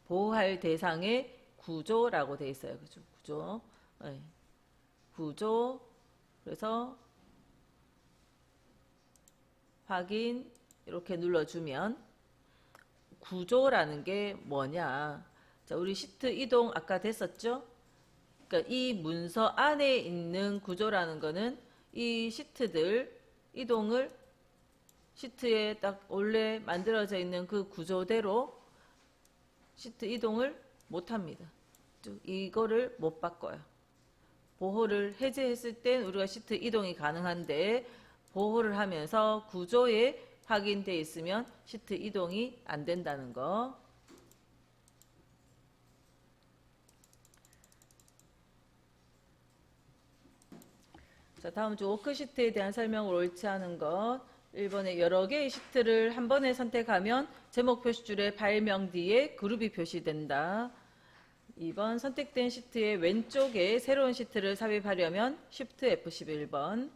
보호할 대상의 구조라고 돼 있어요. 그죠? 구조. 네. 구조. 그래서 확인 이렇게 눌러주면 구조라는 게 뭐냐? 자, 우리 시트 이동 아까 됐었죠? 그러니까 이 문서 안에 있는 구조라는 거는 이 시트들 이동을 시트에 딱 원래 만들어져 있는 그 구조대로 시트 이동을 못 합니다. 이거를 못 바꿔요. 보호를 해제했을 땐 우리가 시트 이동이 가능한데 보호를 하면서 구조에 확인되어 있으면 시트 이동이 안 된다는 거. 자, 다음 주 워크시트에 대한 설명을 옳지 않은 것. 1번에 여러 개의 시트를 한 번에 선택하면 제목 표시줄의 발명 뒤에 그룹이 표시된다. 2번 선택된 시트의 왼쪽에 새로운 시트를 삽입하려면 Shift F11번.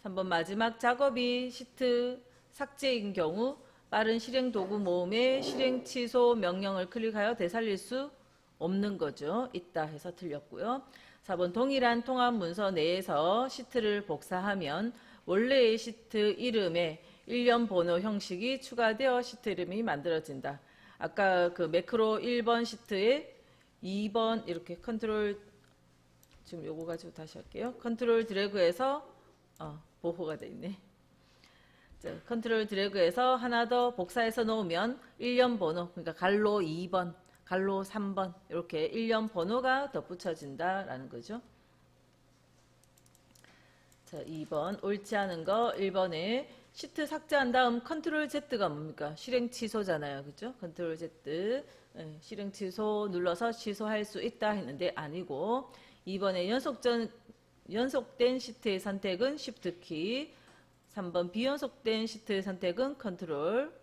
3번 마지막 작업이 시트 삭제인 경우 빠른 실행 도구 모음의 실행 취소 명령을 클릭하여 되살릴 수 없는 거죠. 있다 해서 틀렸고요. 4번 동일한 통합 문서 내에서 시트를 복사하면 원래의 시트 이름에 일련 번호 형식이 추가되어 시트 이름이 만들어진다. 아까 그 매크로 1번 시트에 2번 이렇게 컨트롤, 지금 요거 가지고 다시 할게요. 컨트롤 드래그해서 보호가 돼 있네. 자, 컨트롤 드래그해서 하나 더 복사해서 놓으면 일련 번호, 그러니까 갈로 2번, 갈로 3번 이렇게 일련 번호가 덧붙여진다라는 거죠. 자, 2번 옳지 않은 거. 1번에 시트 삭제한 다음 컨트롤 Z가 뭡니까? 실행 취소잖아요. 그죠? 컨트롤 Z. 실행 취소 눌러서 취소할 수 있다 했는데 아니고, 2번에 연속된 시트의 선택은 Shift 키, 3번 비연속된 시트의 선택은 컨트롤,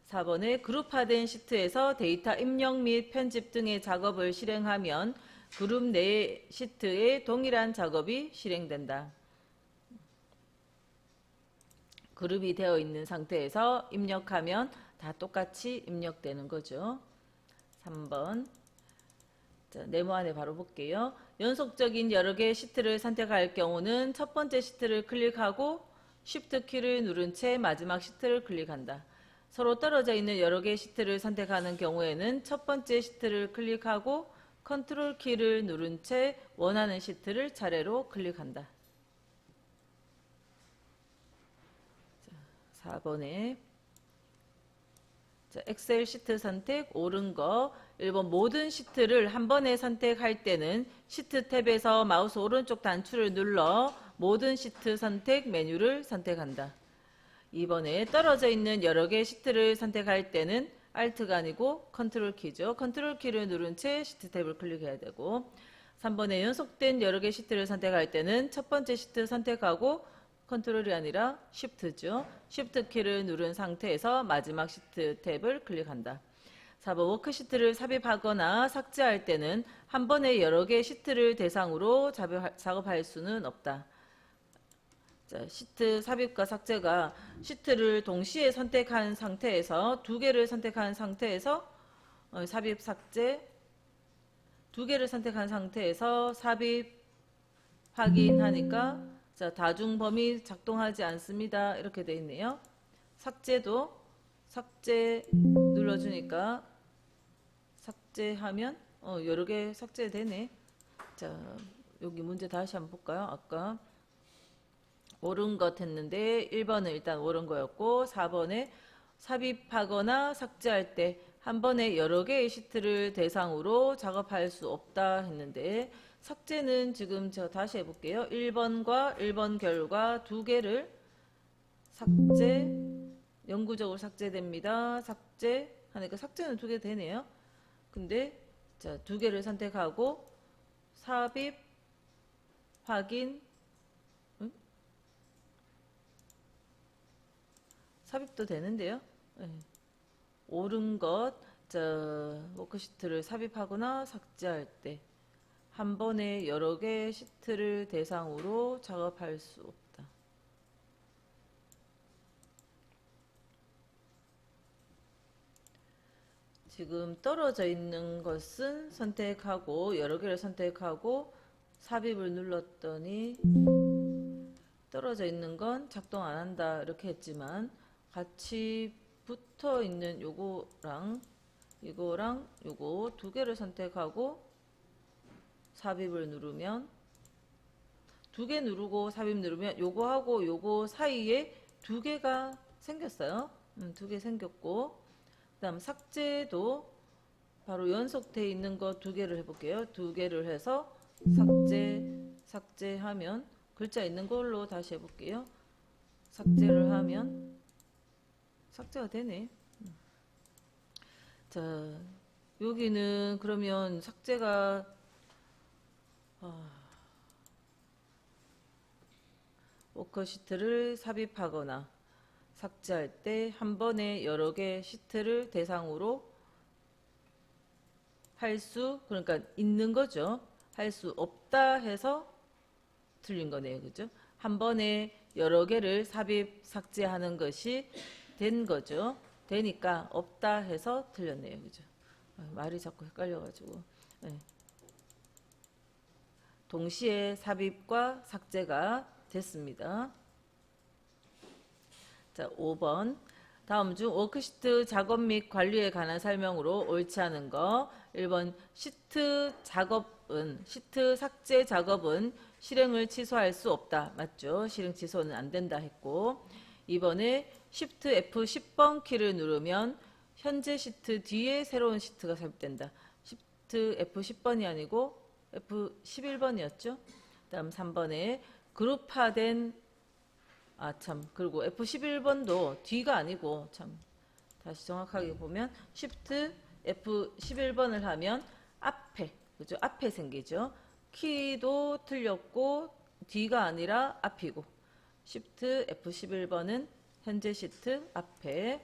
4번에 그룹화된 시트에서 데이터 입력 및 편집 등의 작업을 실행하면 그룹 내 시트의 동일한 작업이 실행된다. 그룹이 되어 있는 상태에서 입력하면 다 똑같이 입력되는 거죠. 3번. 자, 네모안에 바로 볼게요. 연속적인 여러 개의 시트를 선택할 경우는 첫 번째 시트를 클릭하고 Shift 키를 누른 채 마지막 시트를 클릭한다. 서로 떨어져 있는 여러 개의 시트를 선택하는 경우에는 첫 번째 시트를 클릭하고 컨트롤 키를 누른 채 원하는 시트를 차례로 클릭한다. 4번에 엑셀 시트 선택 옳은 거. 1번 모든 시트를 한 번에 선택할 때는 시트 탭에서 마우스 오른쪽 단추를 눌러 모든 시트 선택 메뉴를 선택한다. 2번에 떨어져 있는 여러 개의 시트를 선택할 때는 Alt가 아니고 컨트롤 키죠. 컨트롤 키를 누른 채 시트 탭을 클릭해야 되고, 3번에 연속된 여러 개의 시트를 선택할 때는 첫 번째 시트 선택하고 컨트롤이 아니라 Shift죠. Shift 키를 누른 상태에서 마지막 시트 탭을 클릭한다. 4번 워크시트를 삽입하거나 삭제할 때는 한 번에 여러 개의 시트를 대상으로 작업할 수는 없다. 자, 시트 삽입과 삭제가 시트를 동시에 선택한 상태에서 두 개를 선택한 상태에서 삽입 삭제, 두 개를 선택한 상태에서 삽입 확인하니까 자, 다중 범위 작동하지 않습니다. 이렇게 돼 있네요. 삭제도 삭제 눌러주니까 삭제하면 여러 개 삭제되네. 자, 여기 문제 다시 한번 볼까요? 아까 옳은 것 했는데 1번은 일단 옳은 거였고, 4번에 삽입하거나 삭제할 때 한 번에 여러 개의 시트를 대상으로 작업할 수 없다 했는데, 삭제는 지금 제가 다시 해볼게요. 1번과 1번 결과 두 개를 삭제, 영구적으로 삭제됩니다. 삭제 하니까 삭제는 두 개 되네요. 근데 자, 두 개를 선택하고 삽입, 확인, 삽입도 되는데요. 네. 옳은 것, 워크시트를 삽입하거나 삭제할 때 한 번에 여러 개의 시트를 대상으로 작업할 수 없다. 지금 떨어져 있는 것은 선택하고 여러 개를 선택하고 삽입을 눌렀더니 떨어져 있는 건 작동 안 한다 이렇게 했지만, 같이 붙어 있는 요거랑 이거랑 요거 두 개를 선택하고 삽입을 누르면, 두 개 누르고 삽입 누르면 요거하고 요거 사이에 두 개가 생겼어요. 두 개 생겼고, 그 다음 삭제도 바로 연속돼 있는 거 두 개를 해볼게요. 두 개를 해서 삭제하면 글자 있는 걸로 다시 해볼게요. 삭제를 하면 삭제가 되네. 자, 여기는 그러면 삭제가 워크시트를 삽입하거나 삭제할 때 한 번에 여러 개 시트를 대상으로 그러니까 있는 거죠. 할 수 없다 해서 틀린 거네요. 그죠? 한 번에 여러 개를 삽입, 삭제하는 것이 된 거죠. 되니까 없다 해서 틀렸네요. 그죠? 말이 자꾸 헷갈려가지고. 네. 동시에 삽입과 삭제가 됐습니다. 자, 5번. 다음 중 워크시트 작업 및 관리에 관한 설명으로 옳지 않은 거. 1번 시트 삭제 작업은 실행을 취소할 수 없다. 맞죠? 실행 취소는 안 된다 했고. 2번에 Shift F10번 키를 누르면 현재 시트 뒤에 새로운 시트가 삽입된다. Shift F10번이 아니고 F11번이었죠. 다음 3번에 그룹화된 그리고 F11번도 뒤가 아니고 다시 정확하게 보면 Shift F11번을 하면 앞에, 그죠? 앞에 생기죠. 키도 틀렸고 뒤가 아니라 앞이고 Shift F11번은 현재 시트 앞에.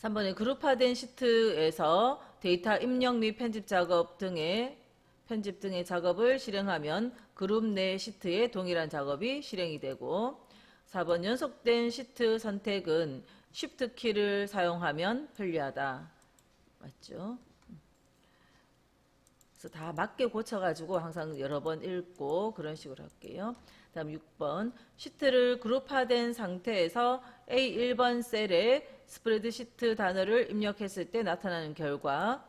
3번에 그룹화된 시트에서 데이터 입력 및 편집 등의 작업을 실행하면 그룹 내 시트에 동일한 작업이 실행이 되고. 4번 연속된 시트 선택은 Shift 키를 사용하면 편리하다. 맞죠? 그래서 다 맞게 고쳐가지고 항상 여러 번 읽고 그런 식으로 할게요. 다음 6번 시트를 그룹화된 상태에서 A1번 셀에 스프레드시트 단어를 입력했을 때 나타나는 결과.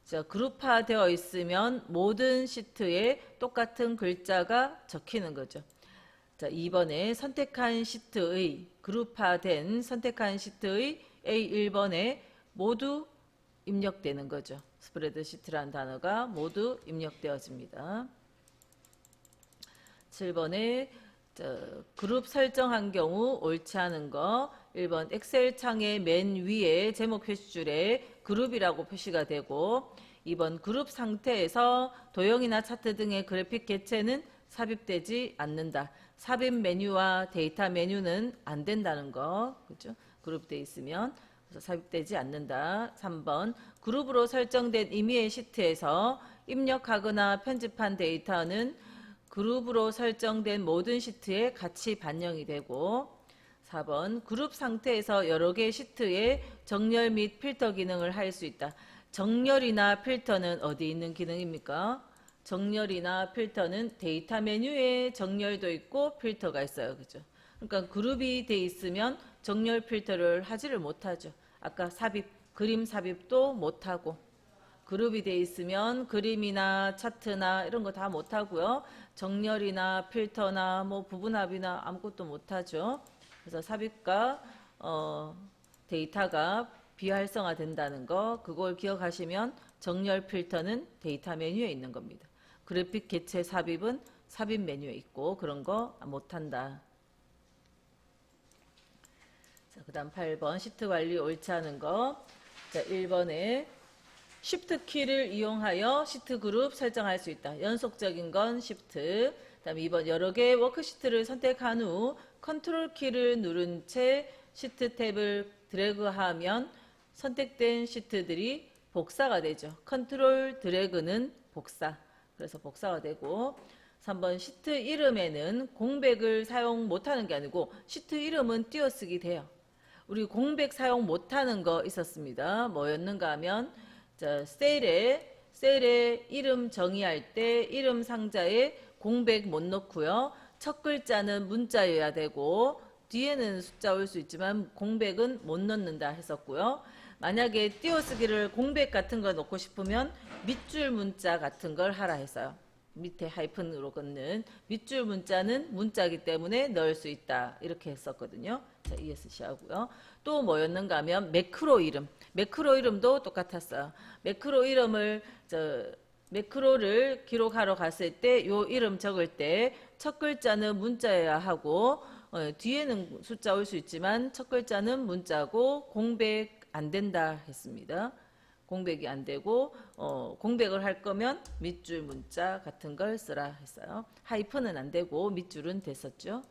자, 그룹화되어 있으면 모든 시트에 똑같은 글자가 적히는 거죠. 자, 2번에 그룹화된 선택한 시트의 A1번에 모두 입력되는 거죠. 스프레드시트라는 단어가 모두 입력되어집니다. 7번에 그룹 설정한 경우 옳지 않은 거. 1번 엑셀 창의 맨 위에 제목 표시줄에 그룹이라고 표시가 되고. 2번 그룹 상태에서 도형이나 차트 등의 그래픽 객체는 삽입되지 않는다. 삽입 메뉴와 데이터 메뉴는 안 된다는 거. 그죠? 그룹되어 있으면. 그래서 삽입되지 않는다. 3번 그룹으로 설정된 임의의 시트에서 입력하거나 편집한 데이터는 그룹으로 설정된 모든 시트에 같이 반영이 되고. 4번 그룹 상태에서 여러 개의 시트에 정렬 및 필터 기능을 할 수 있다. 정렬이나 필터는 어디 있는 기능입니까? 정렬이나 필터는 데이터 메뉴에 정렬도 있고 필터가 있어요. 그죠? 그러니까 그룹이 돼 있으면 정렬 필터를 하지를 못하죠. 아까 그림 삽입도 못하고. 그룹이 돼 있으면 그림이나 차트나 이런 거 다 못하고요. 정렬이나 필터나 뭐 부분합이나 아무것도 못하죠. 그래서 삽입과 데이터가 비활성화 된다는 거, 그걸 기억하시면 정렬 필터는 데이터 메뉴에 있는 겁니다. 그래픽 객체 삽입은 삽입 메뉴에 있고 그런 거 못한다. 자, 그 다음 8번 시트 관리 옳지 않은 거. 자, 1번에 Shift 키를 이용하여 시트 그룹 설정할 수 있다. 연속적인 건 Shift. 다음 2번 여러 개의 워크시트를 선택한 후 컨트롤 키를 누른 채 시트 탭을 드래그하면 선택된 시트들이 복사가 되죠. 컨트롤 드래그는 복사. 그래서 복사가 되고. 3번 시트 이름에는 공백을 사용 못하는 게 아니고 시트 이름은 띄어쓰기 돼요. 우리 공백 사용 못하는 거 있었습니다. 뭐였는가 하면 셀에 이름 정의할 때 이름 상자에 공백 못 넣고요. 첫 글자는 문자여야 되고 뒤에는 숫자 올 수 있지만 공백은 못 넣는다 했었고요. 만약에 띄어쓰기를 공백 같은 거 넣고 싶으면 밑줄 문자 같은 걸 하라 했어요. 밑에 하이픈으로 긋는 밑줄 문자는 문자이기 때문에 넣을 수 있다. 이렇게 했었거든요. 자, ESC 하고요. 또 뭐였는가 하면 매크로 이름도 똑같았어요. 매크로를 기록하러 갔을 때 요 이름 적을 때 첫 글자는 문자여야 하고 뒤에는 숫자 올 수 있지만 첫 글자는 문자고 공백 안 된다 했습니다. 공백이 안 되고 공백을 할 거면 밑줄 문자 같은 걸 쓰라 했어요. 하이픈은 안 되고 밑줄은 됐었죠.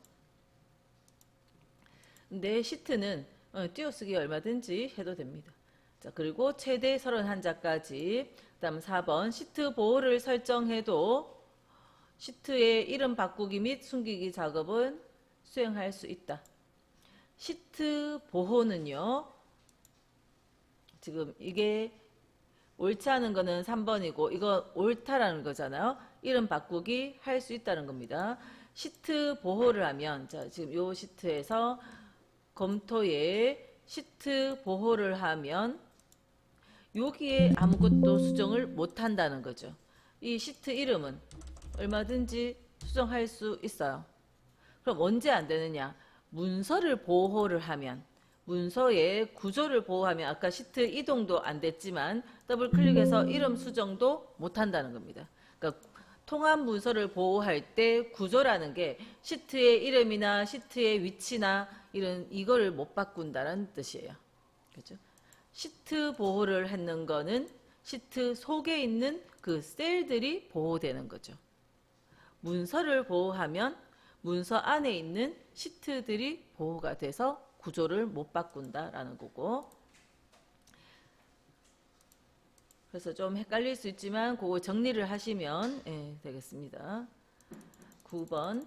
근데 시트는 띄어쓰기 얼마든지 해도 됩니다. 자, 그리고 최대 31자까지. 그다음 4번 시트 보호를 설정해도 시트의 이름 바꾸기 및 숨기기 작업은 수행할 수 있다. 시트 보호는요. 지금 이게 옳지 않은 거는 3번이고 이거 옳다라는 거잖아요. 이름 바꾸기 할 수 있다는 겁니다. 시트 보호를 하면 자, 지금 요 시트에서 검토에 시트 보호를 하면 여기에 아무것도 수정을 못 한다는 거죠. 이 시트 이름은 얼마든지 수정할 수 있어요. 그럼 언제 안 되느냐? 문서를 보호를 하면, 문서의 구조를 보호하면 아까 시트 이동도 안 됐지만 더블 클릭해서 이름 수정도 못 한다는 겁니다. 그러니까 통합 문서를 보호할 때 구조라는 게 시트의 이름이나 시트의 위치나 이거를 못 바꾼다는 뜻이에요. 그렇죠? 시트 보호를 하는 거는 시트 속에 있는 그 셀들이 보호되는 거죠. 문서를 보호하면 문서 안에 있는 시트들이 보호가 돼서 구조를 못 바꾼다라는 거고. 그래서 좀 헷갈릴 수 있지만 그거 정리를 하시면 되겠습니다. 9번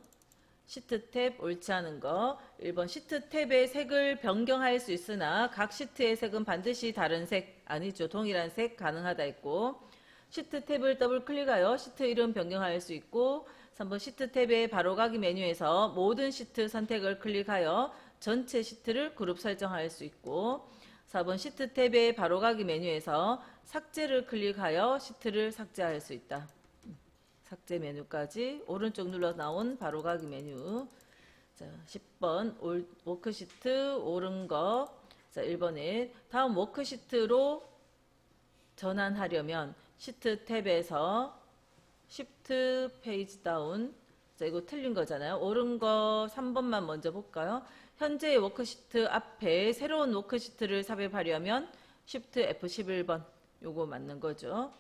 시트 탭 옳지 않은 거. 1번 시트 탭의 색을 변경할 수 있으나 각 시트의 색은 반드시 다른 색, 아니죠. 동일한 색 가능하다 했고, 시트 탭을 더블 클릭하여 시트 이름 변경할 수 있고, 3번 시트 탭의 바로가기 메뉴에서 모든 시트 선택을 클릭하여 전체 시트를 그룹 설정할 수 있고, 4번 시트 탭의 바로가기 메뉴에서 삭제를 클릭하여 시트를 삭제할 수 있다. 삭제 메뉴까지 오른쪽 눌러 나온 바로가기 메뉴. 자, 10번 워크시트 옳은 거. 자, 1번에 다음 워크시트로 전환하려면 시트 탭에서 시프트 페이지 다운. 자, 이거 틀린 거잖아요. 옳은 거 3번만 먼저 볼까요? 현재의 워크시트 앞에 새로운 워크시트를 삽입하려면 시프트 F11번. 요거 맞는 거죠.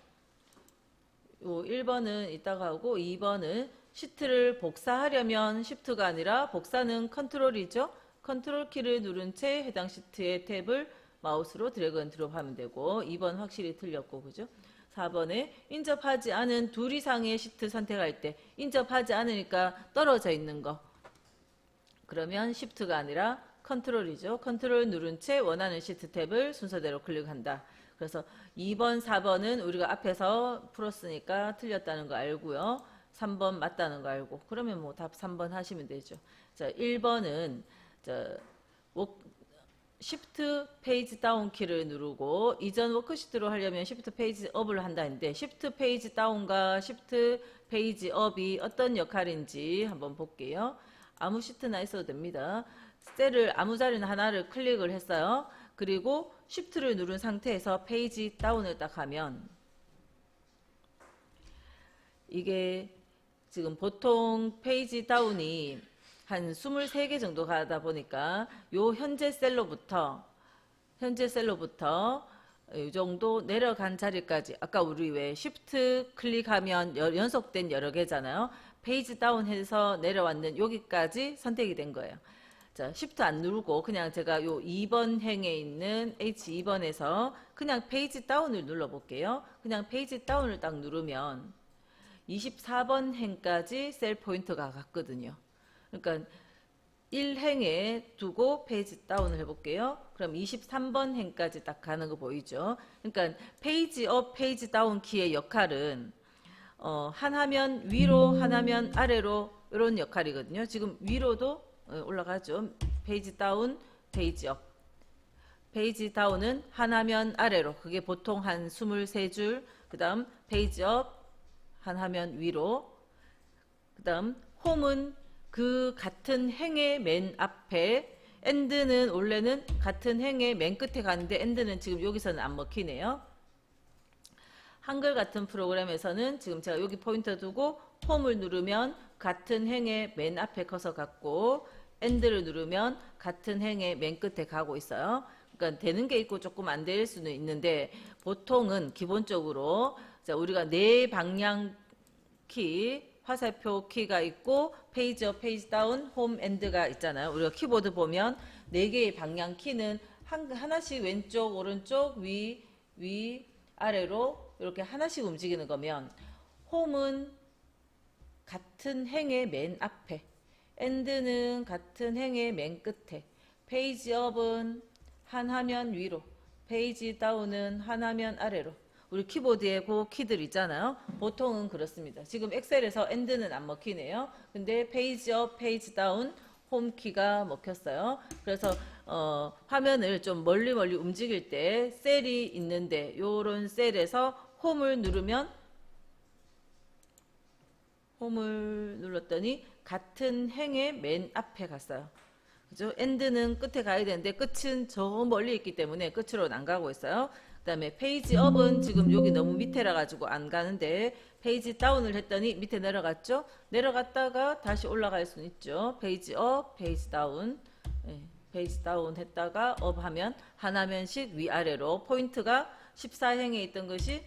요 1번은 이따가 하고 2번은 시트를 복사하려면 시프트가 아니라 복사는 컨트롤이죠. 컨트롤 키를 누른 채 해당 시트의 탭을 마우스로 드래그 앤 드롭 하면 되고, 2번 확실히 틀렸고, 그죠? 4번에 인접하지 않은 둘 이상의 시트 선택할 때 인접하지 않으니까 떨어져 있는 거. 그러면 시프트가 아니라 컨트롤이죠. 컨트롤 누른 채 원하는 시트 탭을 순서대로 클릭한다. 그래서 2번, 4번은 우리가 앞에서 풀었으니까 틀렸다는 거 알고요. 3번 맞다는 거 알고. 그러면 뭐 답 3번 하시면 되죠. 자, 1번은 시프트 페이지 다운 키를 누르고 이전 워크시트로 하려면 시프트 페이지 업을 한다 했는데 시프트 페이지 다운과 시프트 페이지 업이 어떤 역할인지 한번 볼게요. 아무 시트나 있어도 됩니다. 셀을 아무 자리나 하나를 클릭을 했어요. 그리고 Shift를 누른 상태에서 페이지 다운을 딱 하면 이게 지금 보통 페이지 다운이 한 23개 정도 가다 보니까 요 현재 셀로부터 이 정도 내려간 자리까지 아까 우리 왜 Shift 클릭하면 연속된 여러 개잖아요. 페이지 다운해서 내려왔는 여기까지 선택이 된 거예요. 자, Shift 안 누르고 그냥 제가 요 2번 행에 있는 H2번에서 그냥 페이지 다운을 눌러 볼게요. 그냥 페이지 다운을 딱 누르면 24번 행까지 셀 포인트가 갔거든요. 그러니까 1행에 두고 페이지 다운을 해볼게요. 그럼 23번 행까지 딱 가는 거 보이죠? 그러니까 페이지 업, 페이지 다운 키의 역할은 한 화면 위로, 한 화면 아래로 이런 역할이거든요. 지금 위로도 올라가죠. 페이지 다운, 페이지 업. 페이지 다운은 한 화면 아래로. 그게 보통 한 23줄. 그 다음 페이지 업, 한 화면 위로. 그 다음 홈은 그 같은 행의 맨 앞에, 엔드는 원래는 같은 행의 맨 끝에 가는데 엔드는 지금 여기서는 안 먹히네요. 한글 같은 프로그램에서는 지금 제가 여기 포인터 두고 홈을 누르면 같은 행의 맨 앞에 커서 갔고 엔드를 누르면 같은 행의 맨 끝에 가고 있어요. 그러니까 되는 게 있고 조금 안 될 수는 있는데 보통은 기본적으로 자, 우리가 네 방향 키, 화살표 키가 있고 페이지 업, 페이지 다운, 홈, 엔드가 있잖아요. 우리가 키보드 보면 네 개의 방향 키는 하나씩 왼쪽, 오른쪽, 위, 아래로 이렇게 하나씩 움직이는 거면 홈은 같은 행의 맨 앞에, 엔드는 같은 행의 맨 끝에, 페이지 업은 한 화면 위로, 페이지 다운은 한 화면 아래로. 우리 키보드에 그 키들 있잖아요. 보통은 그렇습니다. 지금 엑셀에서 엔드는 안 먹히네요. 근데 페이지 업, 페이지 다운, 홈 키가 먹혔어요. 그래서 화면을 좀 멀리 움직일 때 셀이 있는데 요런 셀에서 홈을 누르면 홈을 눌렀더니 같은 행의 맨 앞에 갔어요. 그죠? 엔드는 끝에 가야 되는데 끝은 저 멀리 있기 때문에 끝으로는 안 가고 있어요. 그 다음에 페이지 업은 지금 여기 너무 밑에라 가지고 안 가는데 페이지 다운을 했더니 밑에 내려갔죠? 내려갔다가 다시 올라갈 수는 있죠. 페이지 업, 페이지 다운. 네, 페이지 다운 했다가 업 하면 한 화면씩 위아래로 포인트가 14행에 있던 것이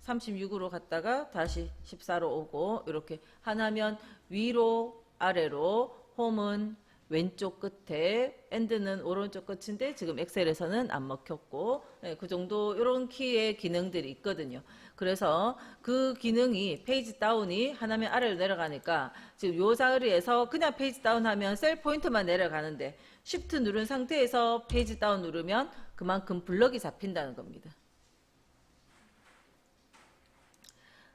36으로 갔다가 다시 14로 오고 이렇게 한 화면 위로 아래로 홈은 왼쪽 끝에 엔드는 오른쪽 끝인데 지금 엑셀에서는 안 먹혔고 네, 그 정도 이런 키의 기능들이 있거든요. 그래서 그 기능이 페이지 다운이 하나면 아래로 내려가니까 지금 요 자리에서 그냥 페이지 다운하면 셀 포인트만 내려가는데 쉬프트 누른 상태에서 페이지 다운 누르면 그만큼 블럭이 잡힌다는 겁니다.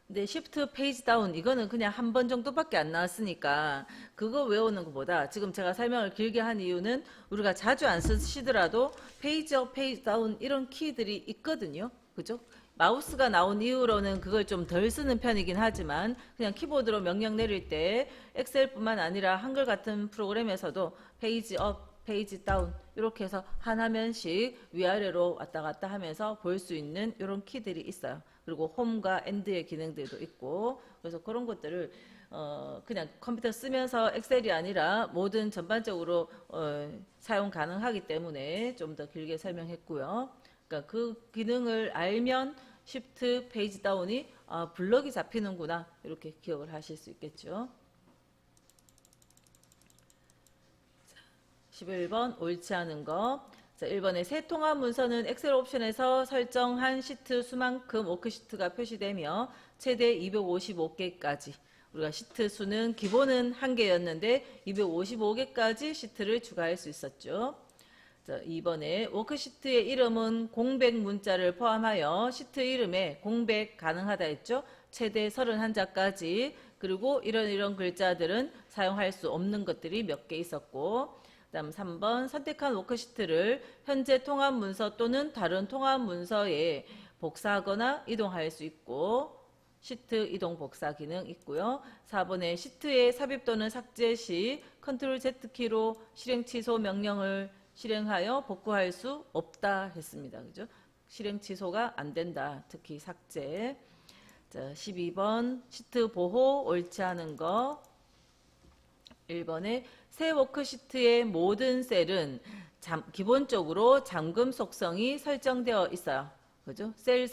근데 시프트 페이지 다운 이거는 그냥 한 번 정도밖에 안 나왔으니까 그거 외우는 것보다 지금 제가 설명을 길게 한 이유는 우리가 자주 안 쓰시더라도 페이지 업, 페이지 다운 이런 키들이 있거든요. 그죠? 마우스가 나온 이후로는 그걸 좀 덜 쓰는 편이긴 하지만 그냥 키보드로 명령 내릴 때 엑셀뿐만 아니라 한글 같은 프로그램에서도 페이지 업, 페이지 다운 이렇게 해서 한 화면씩 위아래로 왔다 갔다 하면서 볼 수 있는 이런 키들이 있어요. 그리고 홈과 엔드의 기능들도 있고 그래서 그런 것들을 그냥 컴퓨터 쓰면서 엑셀이 아니라 모든 전반적으로 사용 가능하기 때문에 좀 더 길게 설명했고요. 그러니까 그 기능을 알면 쉬프트 페이지 다운이 블럭이 잡히는구나 이렇게 기억을 하실 수 있겠죠. 11번 옳지 않은 거. 자, 1번에 새 통합 문서는 엑셀 옵션에서 설정한 시트 수만큼 워크시트가 표시되며 최대 255개까지 우리가 시트 수는 기본은 1개였는데 255개까지 시트를 추가할 수 있었죠. 자, 2번에 워크시트의 이름은 공백 문자를 포함하여 시트 이름에 공백 가능하다 했죠. 최대 31자까지 그리고 이런 글자들은 사용할 수 없는 것들이 몇 개 있었고 다음 3번 선택한 워크시트를 현재 통합 문서 또는 다른 통합 문서에 복사하거나 이동할 수 있고 시트 이동 복사 기능 있고요. 4번에 시트의 삽입 또는 삭제 시 컨트롤 Z키로 실행 취소 명령을 실행하여 복구할 수 없다 했습니다. 그죠? 실행 취소가 안 된다. 특히 삭제. 자, 12번 시트 보호 옳지 않은 거. 1번에 새 워크시트의 모든 셀은 기본적으로 잠금 속성이 설정되어 있어요. 그죠? 셀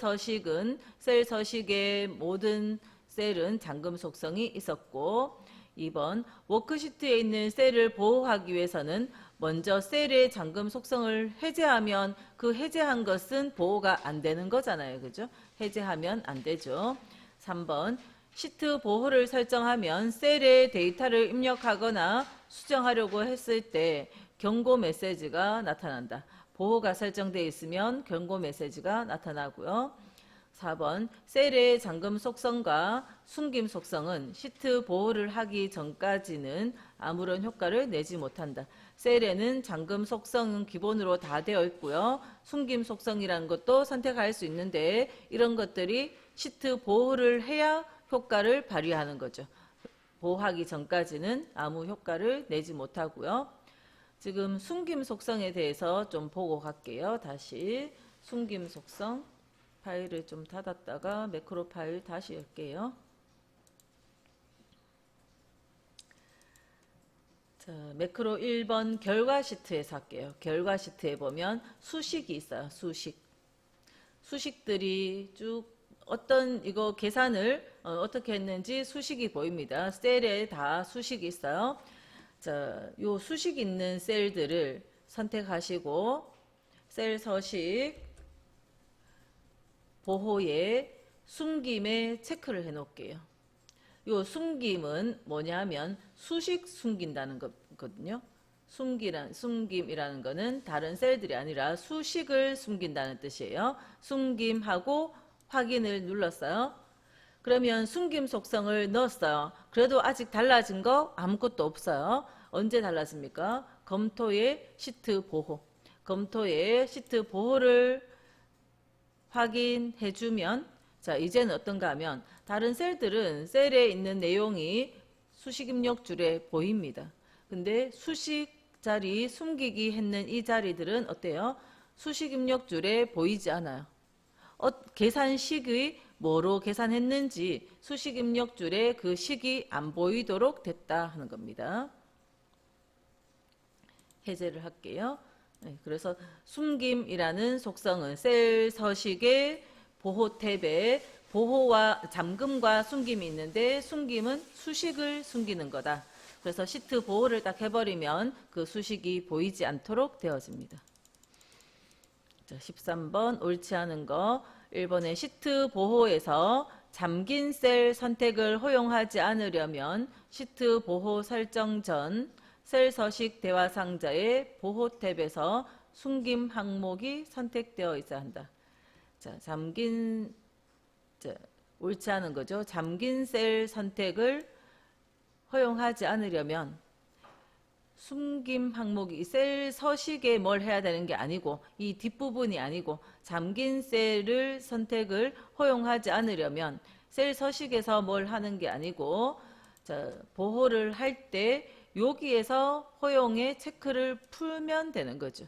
서식의 모든 셀은 잠금 속성이 있었고 2번 워크시트에 있는 셀을 보호하기 위해서는 먼저 셀의 잠금 속성을 해제하면 그 해제한 것은 보호가 안 되는 거잖아요. 그죠? 해제하면 안 되죠. 3번 시트 보호를 설정하면 셀에 데이터를 입력하거나 수정하려고 했을 때 경고 메시지가 나타난다. 보호가 설정되어 있으면 경고 메시지가 나타나고요. 4번 셀의 잠금 속성과 숨김 속성은 시트 보호를 하기 전까지는 아무런 효과를 내지 못한다. 셀에는 잠금 속성은 기본으로 다 되어 있고요. 숨김 속성이라는 것도 선택할 수 있는데 이런 것들이 시트 보호를 해야 효과를 발휘하는 거죠. 보호하기 전까지는 아무 효과를 내지 못하고요. 지금 숨김 속성에 대해서 좀 보고 갈게요. 다시 숨김 속성 파일을 좀 닫았다가 매크로 파일 다시 열게요. 자, 매크로 1번 결과 시트에서 할게요. 결과 시트에 보면 수식이 있어요. 수식들이 쭉 어떤 이거 계산을 어떻게 했는지 수식이 보입니다. 셀에 다 수식이 있어요. 자, 요 수식 있는 셀들을 선택하시고 셀 서식 보호에 숨김에 체크를 해 놓을게요. 요 숨김은 뭐냐면 수식 숨긴다는 거거든요. 숨김이라는 거는 다른 셀들이 아니라 수식을 숨긴다는 뜻이에요. 숨김하고 확인을 눌렀어요. 그러면 숨김 속성을 넣었어요. 그래도 아직 달라진 거 아무것도 없어요. 언제 달라집니까? 검토의 시트 보호. 검토의 시트 보호를 확인해주면, 자, 이제는 어떤가 하면 다른 셀들은 셀에 있는 내용이 수식 입력줄에 보입니다. 근데 수식 자리 숨기기 했는 이 자리들은 어때요? 수식 입력줄에 보이지 않아요. 계산식이 뭐로 계산했는지 수식 입력줄에 그 식이 안 보이도록 됐다 하는 겁니다. 해제를 할게요. 네, 그래서 숨김이라는 속성은 셀 서식의 보호 탭에 보호와 잠금과 숨김이 있는데 숨김은 수식을 숨기는 거다. 그래서 시트 보호를 딱 해버리면 그 수식이 보이지 않도록 되어집니다. 자, 13번 옳지 않은 거 1번의 시트 보호에서 잠긴 셀 선택을 허용하지 않으려면 시트 보호 설정 전 셀 서식 대화 상자의 보호 탭에서 숨김 항목이 선택되어 있어야 한다. 자, 옳지 않은 거죠. 잠긴 셀 선택을 허용하지 않으려면 숨김 항목이 셀 서식에 뭘 해야 되는 게 아니고 이 뒷부분이 아니고 잠긴 셀을 선택을 허용하지 않으려면 셀 서식에서 뭘 하는 게 아니고 자, 보호를 할 때 여기에서 허용의 체크를 풀면 되는 거죠.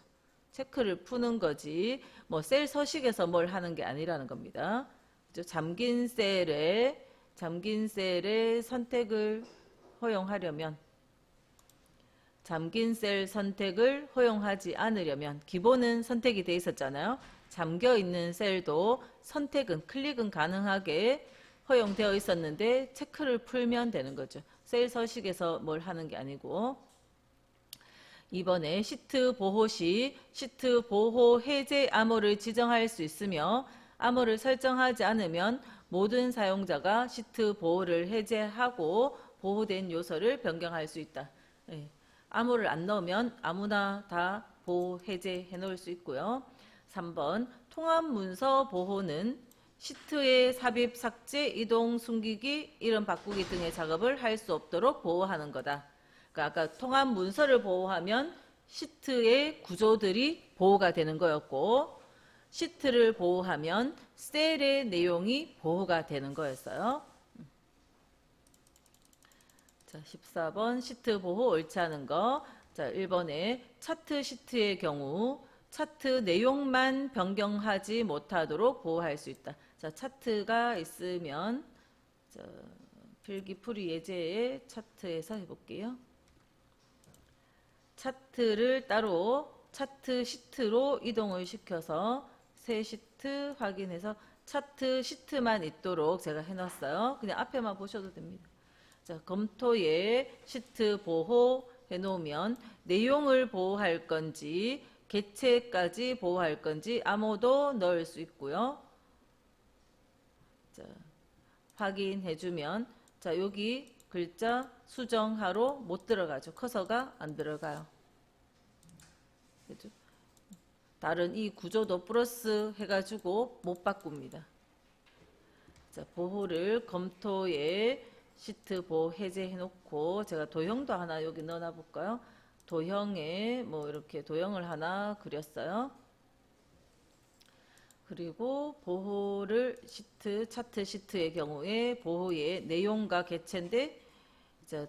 체크를 푸는 거지 뭐 셀 서식에서 뭘 하는 게 아니라는 겁니다. 그죠? 잠긴 셀의 선택을 허용하려면 잠긴 셀 선택을 허용하지 않으려면 기본은 선택이 돼 있었잖아요. 잠겨 있는 셀도 선택은 클릭은 가능하게 허용되어 있었는데 체크를 풀면 되는 거죠. 셀 서식에서 뭘 하는 게 아니고. 이번에 시트 보호 시 시트 보호 해제 암호를 지정할 수 있으며 암호를 설정하지 않으면 모든 사용자가 시트 보호를 해제하고 보호된 요소를 변경할 수 있다. 네. 암호를 안 넣으면 아무나 다 보호 해제해 놓을 수 있고요. 3번 통합 문서 보호는 시트의 삽입, 삭제, 이동, 숨기기, 이름 바꾸기 등의 작업을 할 수 없도록 보호하는 거다. 그러니까 아까 통합 문서를 보호하면 시트의 구조들이 보호가 되는 거였고 시트를 보호하면 셀의 내용이 보호가 되는 거였어요. 자, 14번 시트 보호 옳지 않은 거. 자, 1번에 차트 시트의 경우 차트 내용만 변경하지 못하도록 보호할 수 있다. 자, 차트가 있으면 자, 필기풀이 예제의 차트에서 해볼게요. 차트를 따로 차트 시트로 이동을 시켜서 새 시트 확인해서 차트 시트만 있도록 제가 해놨어요. 그냥 앞에만 보셔도 됩니다. 자, 검토에 시트 보호 해놓으면 내용을 보호할 건지 개체까지 보호할 건지 암호도 넣을 수 있고요. 자, 확인해주면 자, 여기 글자 수정하러 못 들어가죠. 커서가 안 들어가요. 그죠? 다른 이 구조도 플러스 해가지고 못 바꿉니다. 자, 보호를 검토에 시트 보호 해제해 놓고 제가 도형도 하나 여기 넣어놔 볼까요? 도형에 뭐 이렇게 도형을 하나 그렸어요. 그리고 보호를 시트, 차트 시트의 경우에 보호의 내용과 개체인데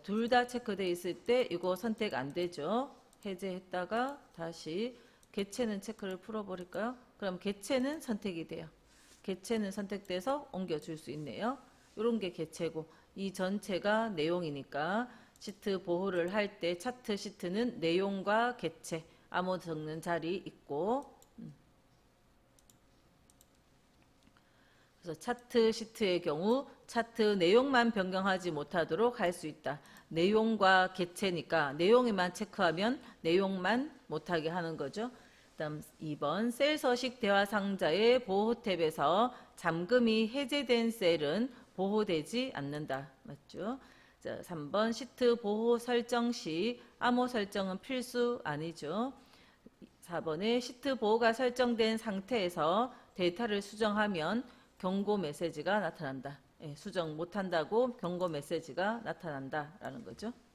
둘 다 체크되어 있을 때 이거 선택 안 되죠. 해제했다가 다시 개체는 체크를 풀어버릴까요? 그럼 개체는 선택이 돼요. 개체는 선택돼서 옮겨줄 수 있네요. 이런 게 개체고 이 전체가 내용이니까 시트 보호를 할 때 차트 시트는 내용과 개체, 암호 적는 자리 있고, 그래서 차트 시트의 경우 차트 내용만 변경하지 못하도록 할 수 있다. 내용과 개체니까 내용에만 체크하면 내용만 못하게 하는 거죠. 다음 2번 셀 서식 대화 상자의 보호 탭에서 잠금이 해제된 셀은 보호되지 않는다. 맞죠? 자, 3번 시트 보호 설정 시 암호 설정은 필수 아니죠. 4번에 시트 보호가 설정된 상태에서 데이터를 수정하면 경고 메시지가 나타난다. 예, 수정 못한다고 경고 메시지가 나타난다라는 거죠.